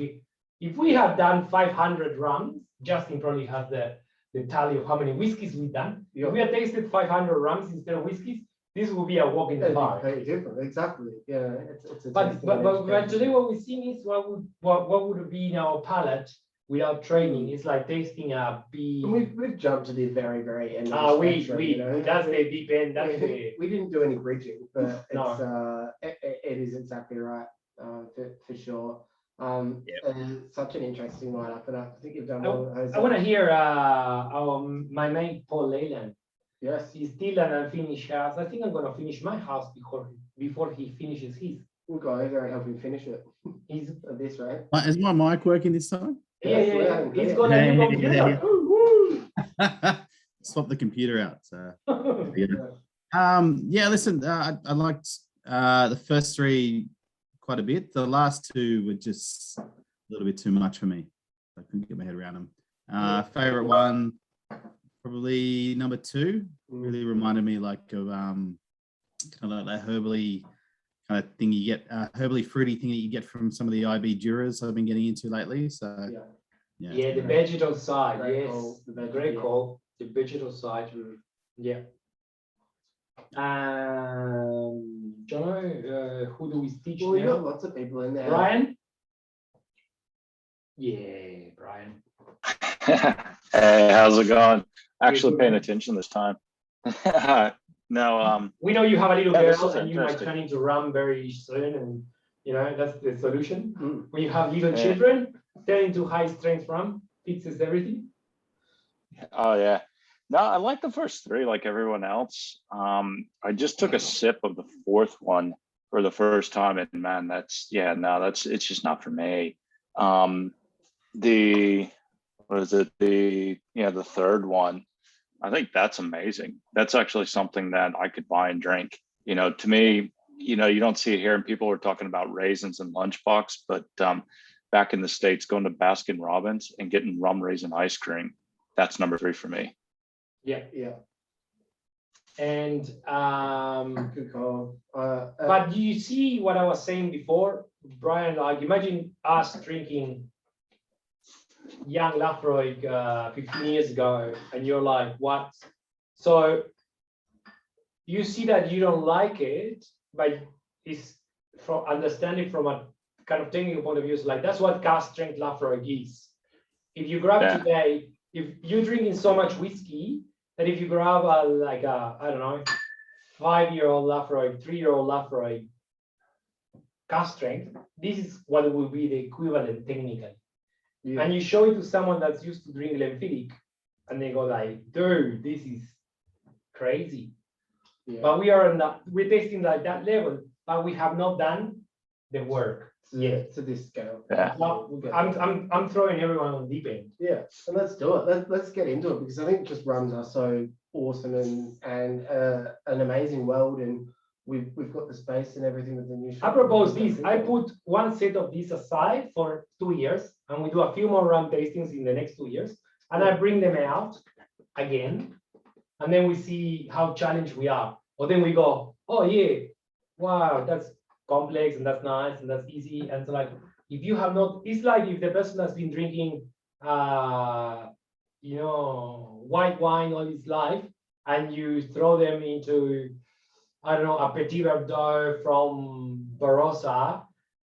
if we have done 500 rums, Justin probably has the tally of how many whiskeys we've done. If we had tasted 500 rums instead of whiskeys, this will be a walk in the park.
Very different, exactly. Yeah, it's a
But today what we're seeing is what would be in our palate without training. It's like tasting a bee.
We've jumped to the very, very end.
That's the deep end.
We didn't do any bridging, but it is exactly right, for sure. Such an interesting lineup, and I think you've done well.
I want to hear my mate Paul Leyland.
Yes,
he's still an unfinished house. I think I'm going to finish my house before he finishes his.
We'll go over and help him finish it. He's at this rate.
Is my mic working this time?
Yeah. He's got a new computer.
Swap the computer out. So. Listen, I liked the first three quite a bit. The last two were just a little bit too much for me. I couldn't get my head around them. Favorite one, probably number 2. Really reminded me like of kind of like that herbally kind of thing you get, herbally fruity thing that you get from some of the IB Duras I've been getting into lately. So
yeah, the vegetal side,
great
yes,
call.
great call. The vegetal side, yeah. John, who do we teach
Well, we
now?
got lots of people in there.
Brian? Yeah, Brian.
Hey, how's it going? Actually paying attention this time. No,
we know you have a little
this
girl
is
and you might
interesting.
turn into rum very soon, and that's the solution. When you have little
Yeah.
children, turn into high strength rum, fixes everything.
Oh yeah. No, I like the first 3 like everyone else. I just took a sip of the 4th one for the first time, and man, it's just not for me. The 3rd one, I think that's amazing. That's actually something that I could buy and drink. To me, you don't see it here, and people are talking about raisins and lunchbox, but back in the States, going to Baskin Robbins and getting rum raisin ice cream, that's number 3 for me.
Yeah. And
Good call.
but do you see what I was saying before, Brian? Like, imagine us drinking young Lafroig 15 years ago, and you're like, what? So you see that you don't like it, but it's from understanding from a kind of technical point of view. It's like that's what cask strength Lafroig is. If you grab today, if you're drinking so much whiskey that if you grab like a, I don't know, 5-year-old Lafroig, 3-year-old Lafroig cask strength, this is what will be the equivalent technically. Yeah. And you show it to someone that's used to drink Glenfiddich, and they go like, dude, this is crazy. Yeah. But we're tasting like that level, but we have not done the work yet
to this scale.
Yeah.
Well, I'm throwing everyone on the deep end.
Yeah, so let's do it. Let's get into it, because I think just rums are so awesome and an amazing world, and we've got the space and everything with the new shop.
I propose this. I put one set of these aside for 2 years, and we do a few more rum tastings in the next 2 years, and I bring them out again, and then we see how challenged we are. Or then we go, oh yeah, wow, that's complex and that's nice and that's easy. And so like, if you have not, it's like if the person has been drinking, you know, white wine all his life, and you throw them into, I don't know, a Petit Verdot from Barossa,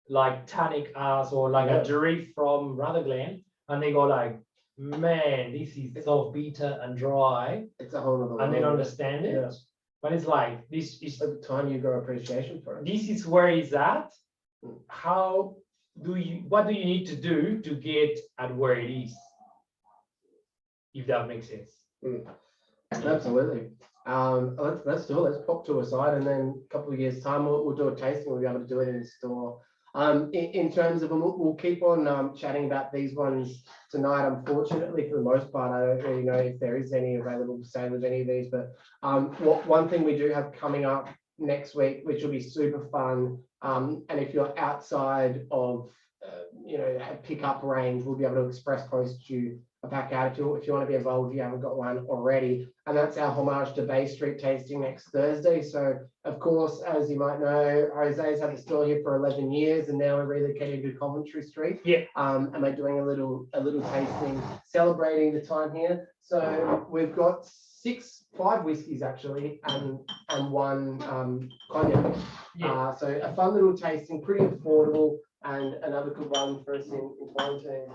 like Tannic Ass, or like a Jerif from Rutherglen, and they go like, man, this is so bitter and dry.
It's a whole other
and they don't understand it. Yeah. But it's like, this is
at the time you grow appreciation for it.
This is where it's at. How do you, what do you need to do to get at where it is? If that makes sense.
Absolutely. Let's do it. Let's pop to a side, and then a couple of years time we'll do a tasting. We'll be able to do it in the store. In terms of them, we'll keep on chatting about these ones tonight. Unfortunately, for the most part, I don't really know if there is any available to say with any of these. But one thing we do have coming up next week, which will be super fun, and if you're outside of you know, a pickup range, we'll be able to express post you a pack out if you want to be involved if you haven't got one already. And that's our homage to Bay Street tasting next Thursday. So of course, as you might know, Jose's had a store here for 11 years, and now we're relocating to Coventry Street.
Yeah.
And we're doing a little tasting, celebrating the time here. So we've got 5 whiskeys actually, and one cognac. Yeah. So a fun little tasting, pretty affordable, and another good one for us in quarantine.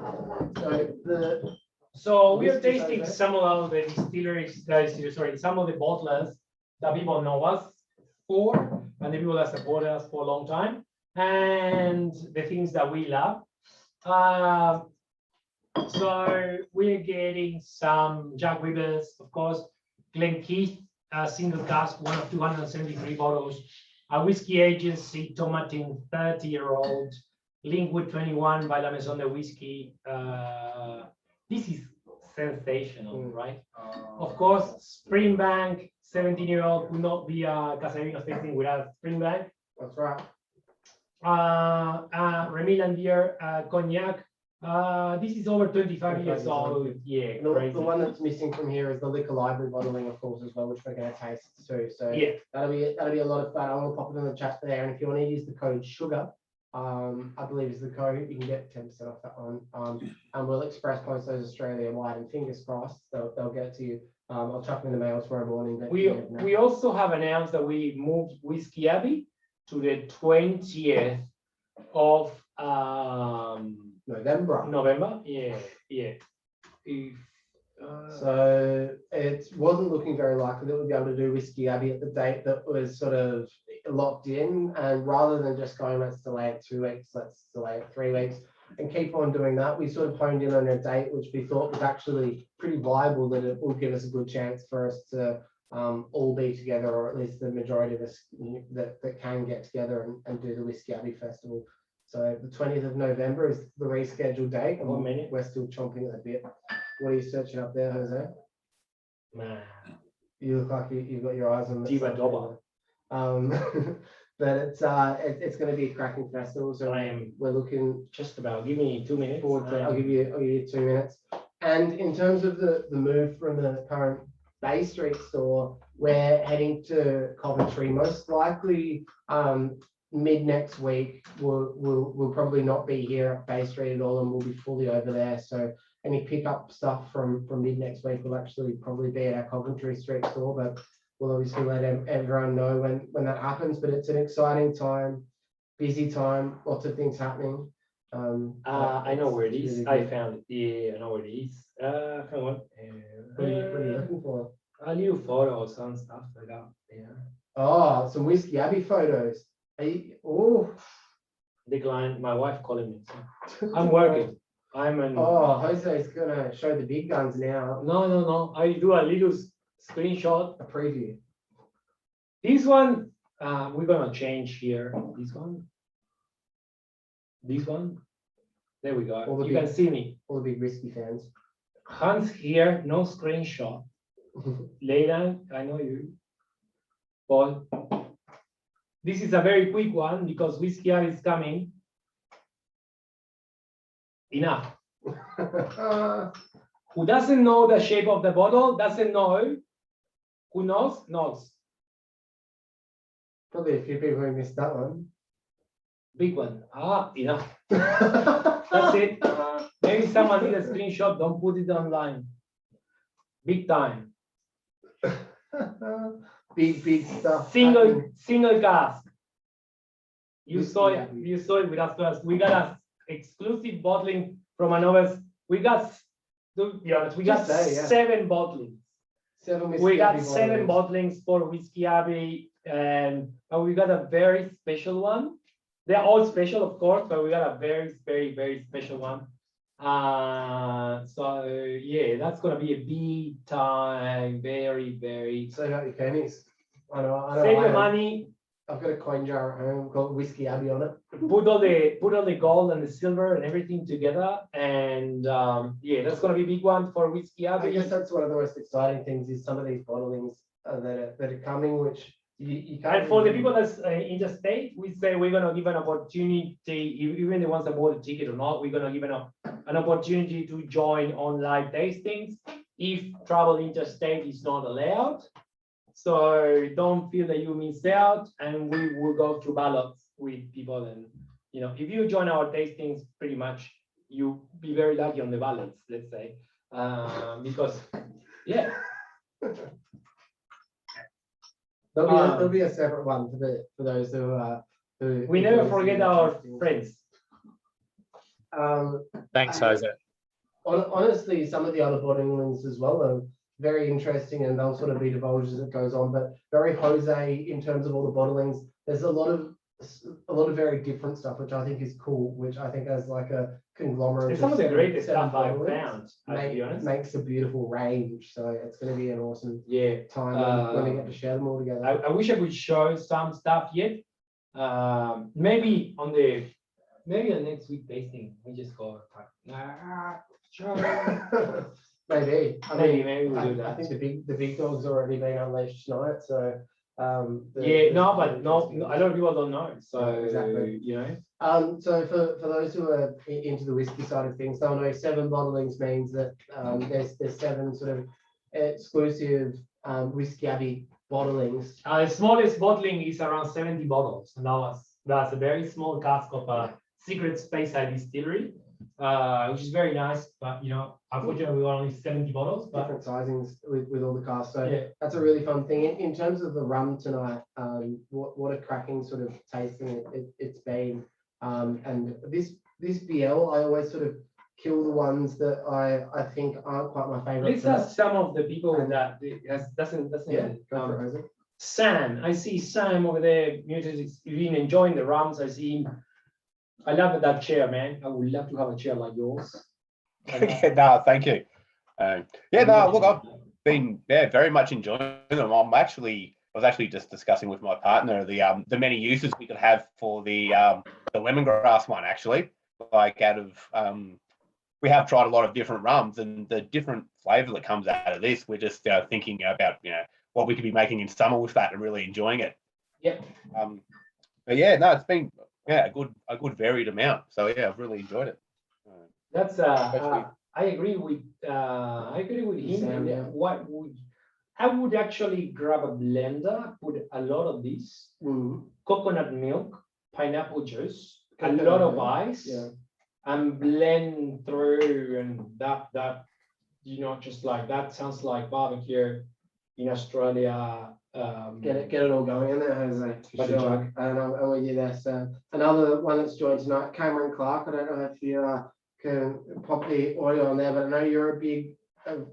So we are tasting some of the distilleries, some of the bottlers that people know us for, and the people that support us for a long time, and the things that we love. So we're getting some Jack Rivers, of course, Glenkeith, single cask, one of 273 bottles, a whiskey agency, Tomatin 30-year-old, Linkwood 21 by La Maison de Whiskey. This is sensational, right? Of course, Springbank, 17-year-old, would not be a Casa de Vinos tasting without Springbank.
That's right.
Remy Landier cognac. This is over 25 years old. Yeah,
the one that's missing from here is the liquor library bottling, of course, as well, which we're going to taste too. So yeah, that'll be a lot of fun. I'm going to pop it in the chat there, and if you want to use the code SUGAR, I believe is the code, you can get 10% off that one. And we'll express post those Australia-wide, and fingers crossed they'll get to you. I'll chuck them in the mail tomorrow morning. But
we also have announced that we moved Whiskey Abbey to the 20th of November. Yeah.
So it wasn't looking very likely that we'd be able to do Whiskey Abbey at the date that was sort of locked in, and rather than just going, let's delay it 2 weeks, let's delay it 3 weeks and keep on doing that, we sort of honed in on a date which we thought was actually pretty viable, that it would give us a good chance for us to all be together, or at least the majority of us that can get together and do the Whiskey Abbey Festival. So the 20th of November is the rescheduled date, and we're still chomping at the bit. What are you searching up there, Jose?
Man,
you look like you've got your eyes on the
Diva Doba.
But it's going to be a cracking festival. So we're looking
just about. Give me 2 minutes.
I'll give you 2 minutes. And in terms of the move from the current Bay Street store, we're heading to Coventry, most likely mid next week. We'll probably not be here at Bay Street at all, and we'll be fully over there. So any pickup stuff from mid next week will actually probably be at our Coventry Street store, but we'll obviously let everyone know when that happens. But it's an exciting time, busy time, lots of things happening.
I know where it is.
really
I
good.
found it. Yeah, I know where it is. Hang on.
What are you looking for?
A new photos and stuff like that. Yeah.
Oh, some Whiskey Abbey photos. Oh,
Decline. My wife calling me. So I'm working. I'm an.
oh, Jose's gonna show the big guns now.
No. I do a little screenshot.
A preview.
This one, we're gonna change here. This one. This one. There we go.
All the
You
big-
can see me.
All the big whiskey fans.
Hans here, no screenshot. Leyland, I know you. But this is a very quick one because Whiskey Abbey is coming. Enough. Who doesn't know the shape of the bottle doesn't know. Who knows? Knows.
Probably a few people who missed that one.
Big one. Enough. That's it. Maybe someone need a screenshot. Don't put it online. Big time.
Big stuff.
Single cask. You
Whiskey
saw it.
Abbey.
You saw it with us first. We got a exclusive bottling from another. We got. To be honest, we got
Just say, yeah.
7 bottlings.
7 Whiskey
We got
Abbey
7
bottles.
bottlings for Whiskey Abbey, and we got a very special one. They're all special, of course, but we got a very special one. So yeah, that's gonna be a big time. Very.
Save out your pennies. I know.
Save
I
the
have-
money.
I've got a coin jar at home called Whiskey Abbey on it.
Put all the gold and the silver and everything together, and yeah, that's gonna be a big one for Whiskey
I
Abbey.
guess that's one of the most exciting things is some of these bottlings that are coming, which you can't.
And for the
really-
people that's interstate, we say we're gonna give an opportunity, even the ones that bought a ticket or not, we're gonna give an opportunity to join on live tastings if travel interstate is not allowed. So don't feel that you missed out, and we will go through ballots with people. And if you join our tastings, pretty much you be very lucky on the ballots, let's say, because yeah.
There'll be a separate one for those who.
We never forget our friends.
Thanks, Jose.
Honestly, some of the other bottlings as well are very interesting, and they'll sort of be divulged as it goes on. But very Jose in terms of all the bottlings. There's a lot of very different stuff, which I think is cool. Which I think as like a conglomerate.
It's some of the greatest
seven
stuff I've
bottlings
found, to be honest.
makes a beautiful range. So it's going to be an awesome time when we get to share them all together.
I wish I could show some stuff yet. Maybe on the next week tasting, we just go.
Maybe.
Maybe we'll do
I
that.
think the big dog's already been unleashed tonight. So
Yeah, no, but no, a lot of people don't know. So
Yeah, exactly. So for those who are into the whiskey side of things, they'll know 7 bottlings means that there's 7 sort of exclusive Whiskey Abbey bottlings.
The smallest bottling is around 70 bottles. And that's a very small cask of a secret space distillery, which is very nice. But unfortunately, we got only 70 bottles. But
Different sizings with all the casks. So
yeah.
that's a really fun thing. In terms of the rum tonight, what a cracking sort of tasting it's been. And this BL, I always sort of kill the ones that I think aren't quite my favorite.
Let's ask some of the people that doesn't.
Yeah, go for it, Jose.
Sam, I see Sam over there. You've been enjoying the rums. I see him. I love that chair, man. I would love to have a chair like yours.
No, thank you. Look, I've been very much enjoying them. I was actually just discussing with my partner the many uses we could have for the lemongrass one. Actually, like we have tried a lot of different rums, and the different flavour that comes out of this, we're just thinking about what we could be making in summer with that and really enjoying it.
Yep.
It's been a good varied amount. So yeah, I've really enjoyed it.
That's I agree with him.
Sam, yeah.
I would actually grab a blender, put a lot of this, coconut milk, pineapple juice, a lot of ice, and blend through, and that just like that sounds like barbecue in Australia.
Get it all going in there, Jose. For sure. And I'm with you there. So another one that's joined tonight, Cameron Clark. I don't know if you can pop the audio on there, but I know you're a big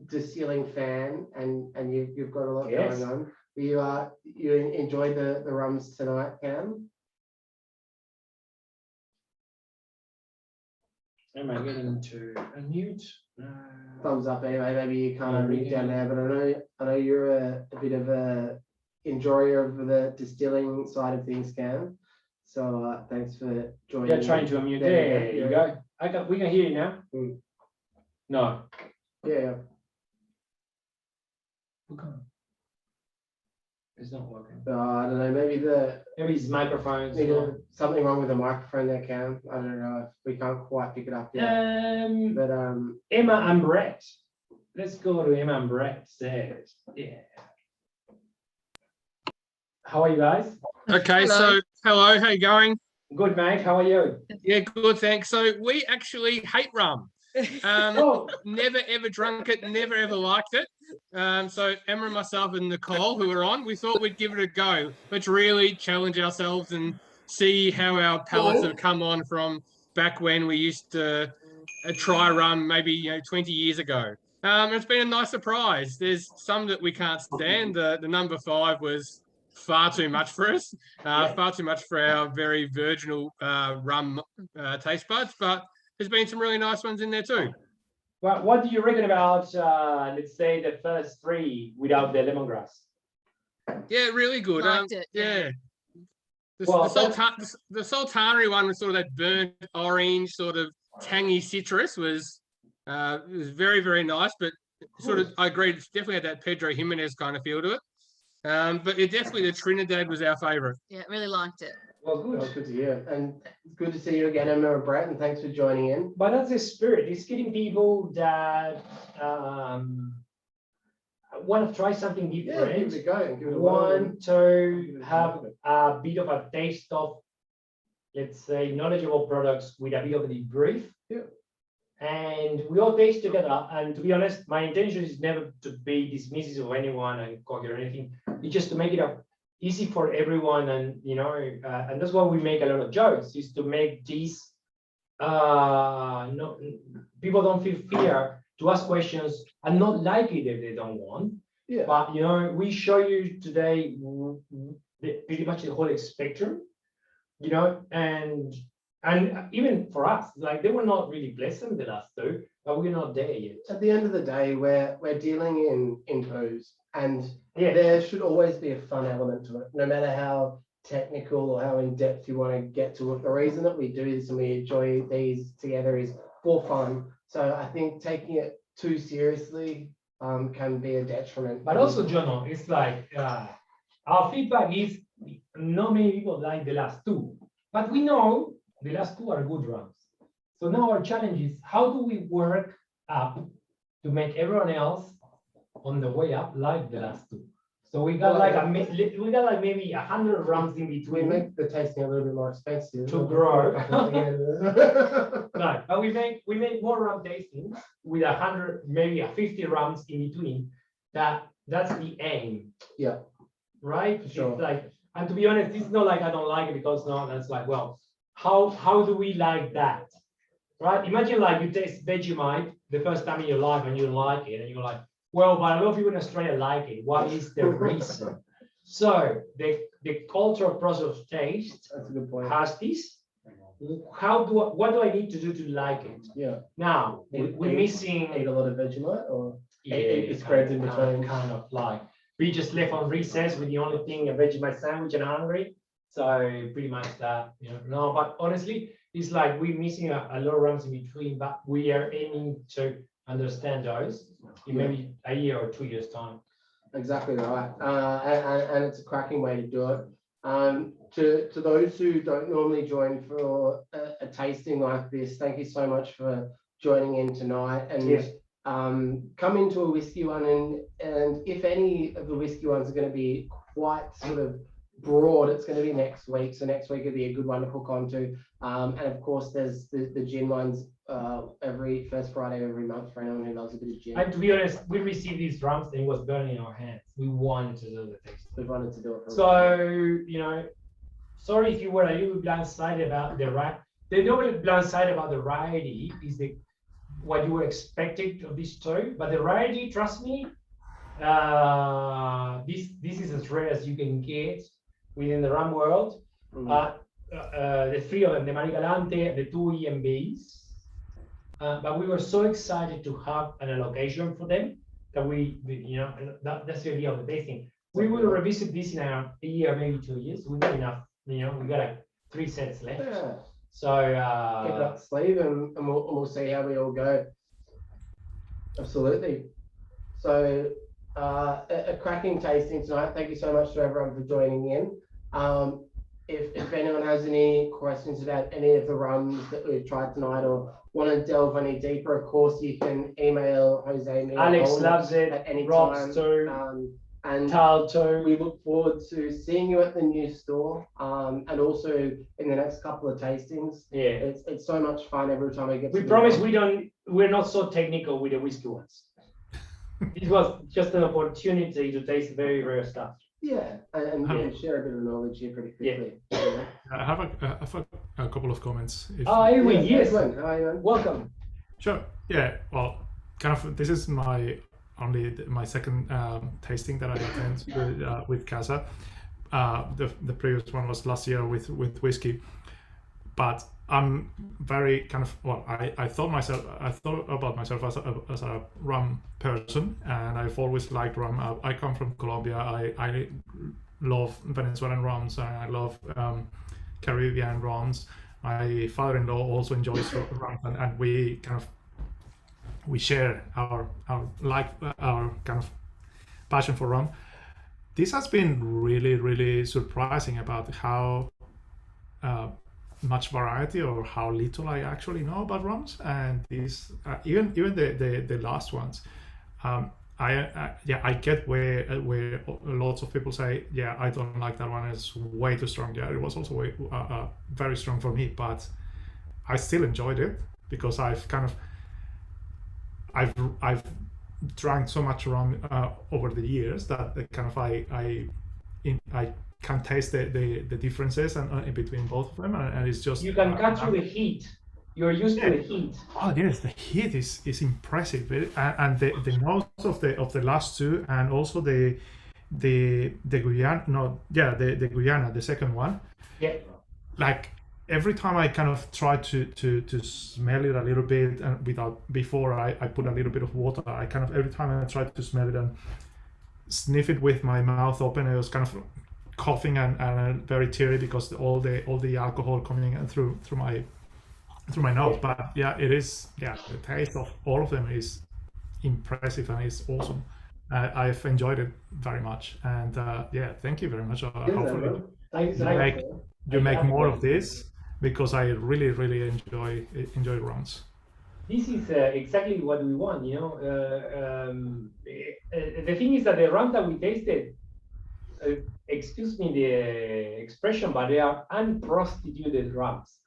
distilling fan, and you've got a lot going on. You enjoyed the rums tonight, Cam?
Am I getting to unmute?
Thumbs up anyway. Maybe you can't read down there, but I know you're a bit of a enjoyer of the distilling side of things, Cam. So thanks for joining.
Yeah, trying to unmute. There you go. We can hear you now. No.
Yeah.
It's not working.
I don't know. Maybe
his microphone.
Something wrong with the microphone there, Cam. I don't know if we can't quite pick it up yet. But
Emma and Brett. Let's go to Emma and Brett. Says, yeah. How are you guys?
Okay, so hello, how you going?
Good, mate. How are you?
Yeah, good, thanks. So we actually hate rum. Never ever drunk it, never ever liked it. So Emma and myself and Nicole, who are on, we thought we'd give it a go. Let's really challenge ourselves and see how our palates have come on from back when we used to try rum maybe 20 years ago. It's been a nice surprise. There's some that we can't stand. The number 5 was far too much for us, far too much for our very virginal rum taste buds, but there's been some really nice ones in there too.
Well, what do you reckon about, let's say, the first 3 without the lemongrass?
Yeah, really good.
Liked it,
yeah. The sultanery one was sort of that burnt orange, sort of tangy citrus was very, very nice, but sort of, I agree, it's definitely had that Pedro Jimenez kind of feel to it. But definitely the Trinidad was our favourite.
Yeah, really liked it.
Well, good. Well, good to hear. And it's good to see you again, Emma and Brett, and thanks for joining in.
But that's the spirit. It's getting people that want to try something different.
Yeah, give it a go.
Want to have a bit of a taste of, let's say, knowledgeable products with a bit of a debrief.
Yeah.
And we all taste together. And to be honest, my intention is never to be dismissive of anyone and cocky or anything. It's just to make it easy for everyone, and and that's why we make a lot of jokes, is to make these people don't feel fear to ask questions and not like it if they don't want.
Yeah.
But we show you today pretty much the whole spectrum, and even for us, like, they were not really pleasant, the last 2, but we're not there yet.
At the end of the day, we're dealing in booze, and there should always be a fun element to it, no matter how technical or how in depth you want to get to it. The reason that we do this and we enjoy these together is for fun. So I think taking it too seriously can be a detriment.
But also, Jono, it's like our feedback is not many people like the last 2, but we know the last 2 are good rums. So now our challenge is, how do we work up to make everyone else on the way up like the last 2? So we got maybe 100 rums in between.
We make the tasting a little bit more expensive
to grow. No, but we make more rum tastings with 100, maybe 50 rums in between. That's the aim.
Yeah.
Right?
Sure.
It's like, and to be honest, it's not like I don't like it because no, that's like, well, how do we like that? Right? Imagine like you taste Vegemite the first time in your life and you don't like it, and you're like, well, but a lot of people in Australia like it. What is the reason? So the cultural process of taste,
that's a good point,
has this. What do I need to do to like it?
Yeah.
Now we're missing.
Eat a lot of Vegemite, or
it's
spreads in between.
Kind of like we just left on recess with the only thing a Vegemite sandwich and hungry. So pretty much that, no, but honestly, it's like we're missing a lot of rums in between, but we are aiming to understand those in maybe a year or 2 years' time.
Exactly right. And it's a cracking way to do it. To those who don't normally join for a tasting like this, thank you so much for joining in tonight. And come into a whiskey one, and if any of the whiskey ones are going to be quite sort of broad, it's going to be next week. So next week will be a good one to hook onto. And of course, there's the gin ones every first Friday of every month for anyone who loves a bit of gin.
And to be honest, we received these drums and it was burning in our hands. We wanted to do the taste.
We wanted to do it.
So, you know, sorry if you were a little blindsided about the right. The only blindsided about the variety is what you were expecting of this two, but the variety, trust me, this is as rare as you can get within the rum world. The three of them, the Marigalante, the two EMBs. But we were so excited to have an allocation for them that you know, that's the idea of the tasting. We will revisit this in a year, maybe 2 years. We've got enough, you know, we got 3 sets left.
Yeah.
So
keep it up the sleeve and we'll see how we all go. Absolutely. So a cracking tasting tonight. Thank you so much to everyone for joining in. If anyone has any questions about any of the rums that we've tried tonight or want to delve any deeper, of course, you can email Jose, me,
Alex loves it
at any
Rob's
time.
too.
And
Tal too.
We look forward to seeing you at the new store and also in the next couple of tastings.
Yeah,
it's so much fun every time we get.
We promise we're not so technical with the whiskey ones. This was just an opportunity to taste very rare stuff.
Yeah, and share a bit of knowledge here pretty quickly.
I have a couple of comments.
Edwin, yes.
Edwin, hi, Edwin. Welcome.
Sure. Yeah. Well, kind of. This is my second tasting that I attend with Casa. The previous one was last year with whiskey, but I'm very kind of I thought about myself as a rum person, and I've always liked rum. I come from Colombia. I love Venezuelan rums, and I love Caribbean rums. My father-in-law also enjoys rum, and we kind of share our kind of passion for rum. This has been really surprising about how much variety or how little I actually know about rums, and these even the last ones. I get where lots of people say, yeah, I don't like that one, it's way too strong. Yeah, it was also very strong for me, but I still enjoyed it because I've drank so much rum over the years that kind of I can taste the differences and between both of them, and it's just
you can cut through the heat. You're used to the heat.
Oh yes, the heat is impressive, and the notes of the last two, and also the Guyana. No, yeah, the Guyana, the second one.
Yeah.
Like every time I kind of try to smell it a little bit, and before I put a little bit of water, I kind of every time I try to smell it and sniff it with my mouth open, I was kind of coughing and very teary because all the alcohol coming in through my nose. But yeah, it is. Yeah, the taste of all of them is impressive and it's awesome. I've enjoyed it very much, and yeah, thank you very much. Hopefully, you make more of this because I really enjoy rums.
This is exactly what we want, you know. The thing is that the rum that we tasted, excuse me the expression, but they are unprostituted rums.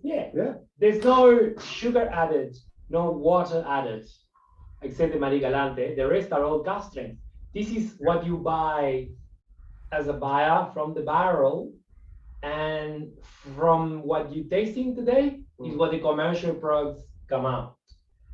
Yeah. There's no sugar added, no water added, except the Marigalante. The rest are all gas strength. This is what you buy as a buyer from the barrel, and from what you're tasting today is what the commercial products come out.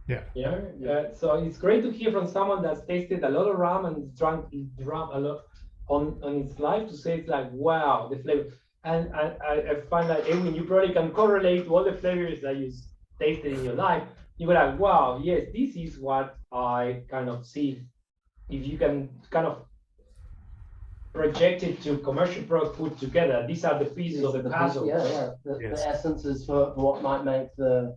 Yeah.
You know, so it's great to hear from someone that's tasted a lot of rum and drunk a lot on its life to say it's like, wow, the flavor. And I find that, Edwin, you probably can correlate to all the flavors that you tasted in your life. You go like, wow, yes, this is what I kind of see. If you can kind of project it to commercial product put together, these are the pieces of the puzzle.
The essences for what might make the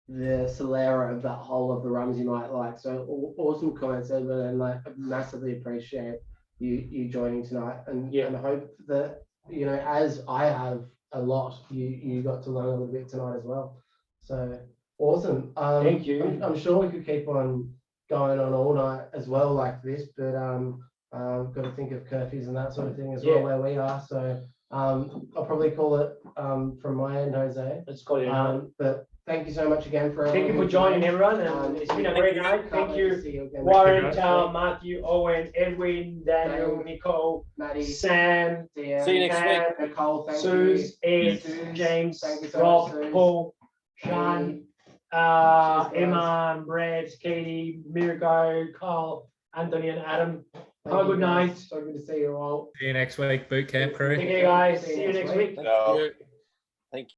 Solera of that whole of the rums you might like. So awesome comments, Edwin, and like massively appreciate you joining tonight, and I hope that, you know, as I have a lot, you got to learn a little bit tonight as well. So awesome.
Thank you.
I'm sure we could keep on going on all night as well like this, but Got to think of curfews and that sort of thing as
Yeah.
well where we are. So I'll probably call it from my end, Jose.
Let's call it.
But thank you so much again for
Thank you for joining, everyone, and it's been a great night. Thank you, Warren, Tal, Matthew, Owen, Edwin, Daniel, Nicole,
Maddie,
Sam,
Dan,
See you next week.
Nicole, thank
Suze,
you.
Ed,
Suze,
James,
thank you so
Rob,
much, Suze.
Paul, Sean,
Cheers, guys.
Emma, Brad, Katie, Mirko, Carl, Anthony, and Adam. Have a
Thank you,
good
guys.
night.
So good to see you all.
See you next week, boot camp crew.
Okay, guys. See you next week.
So-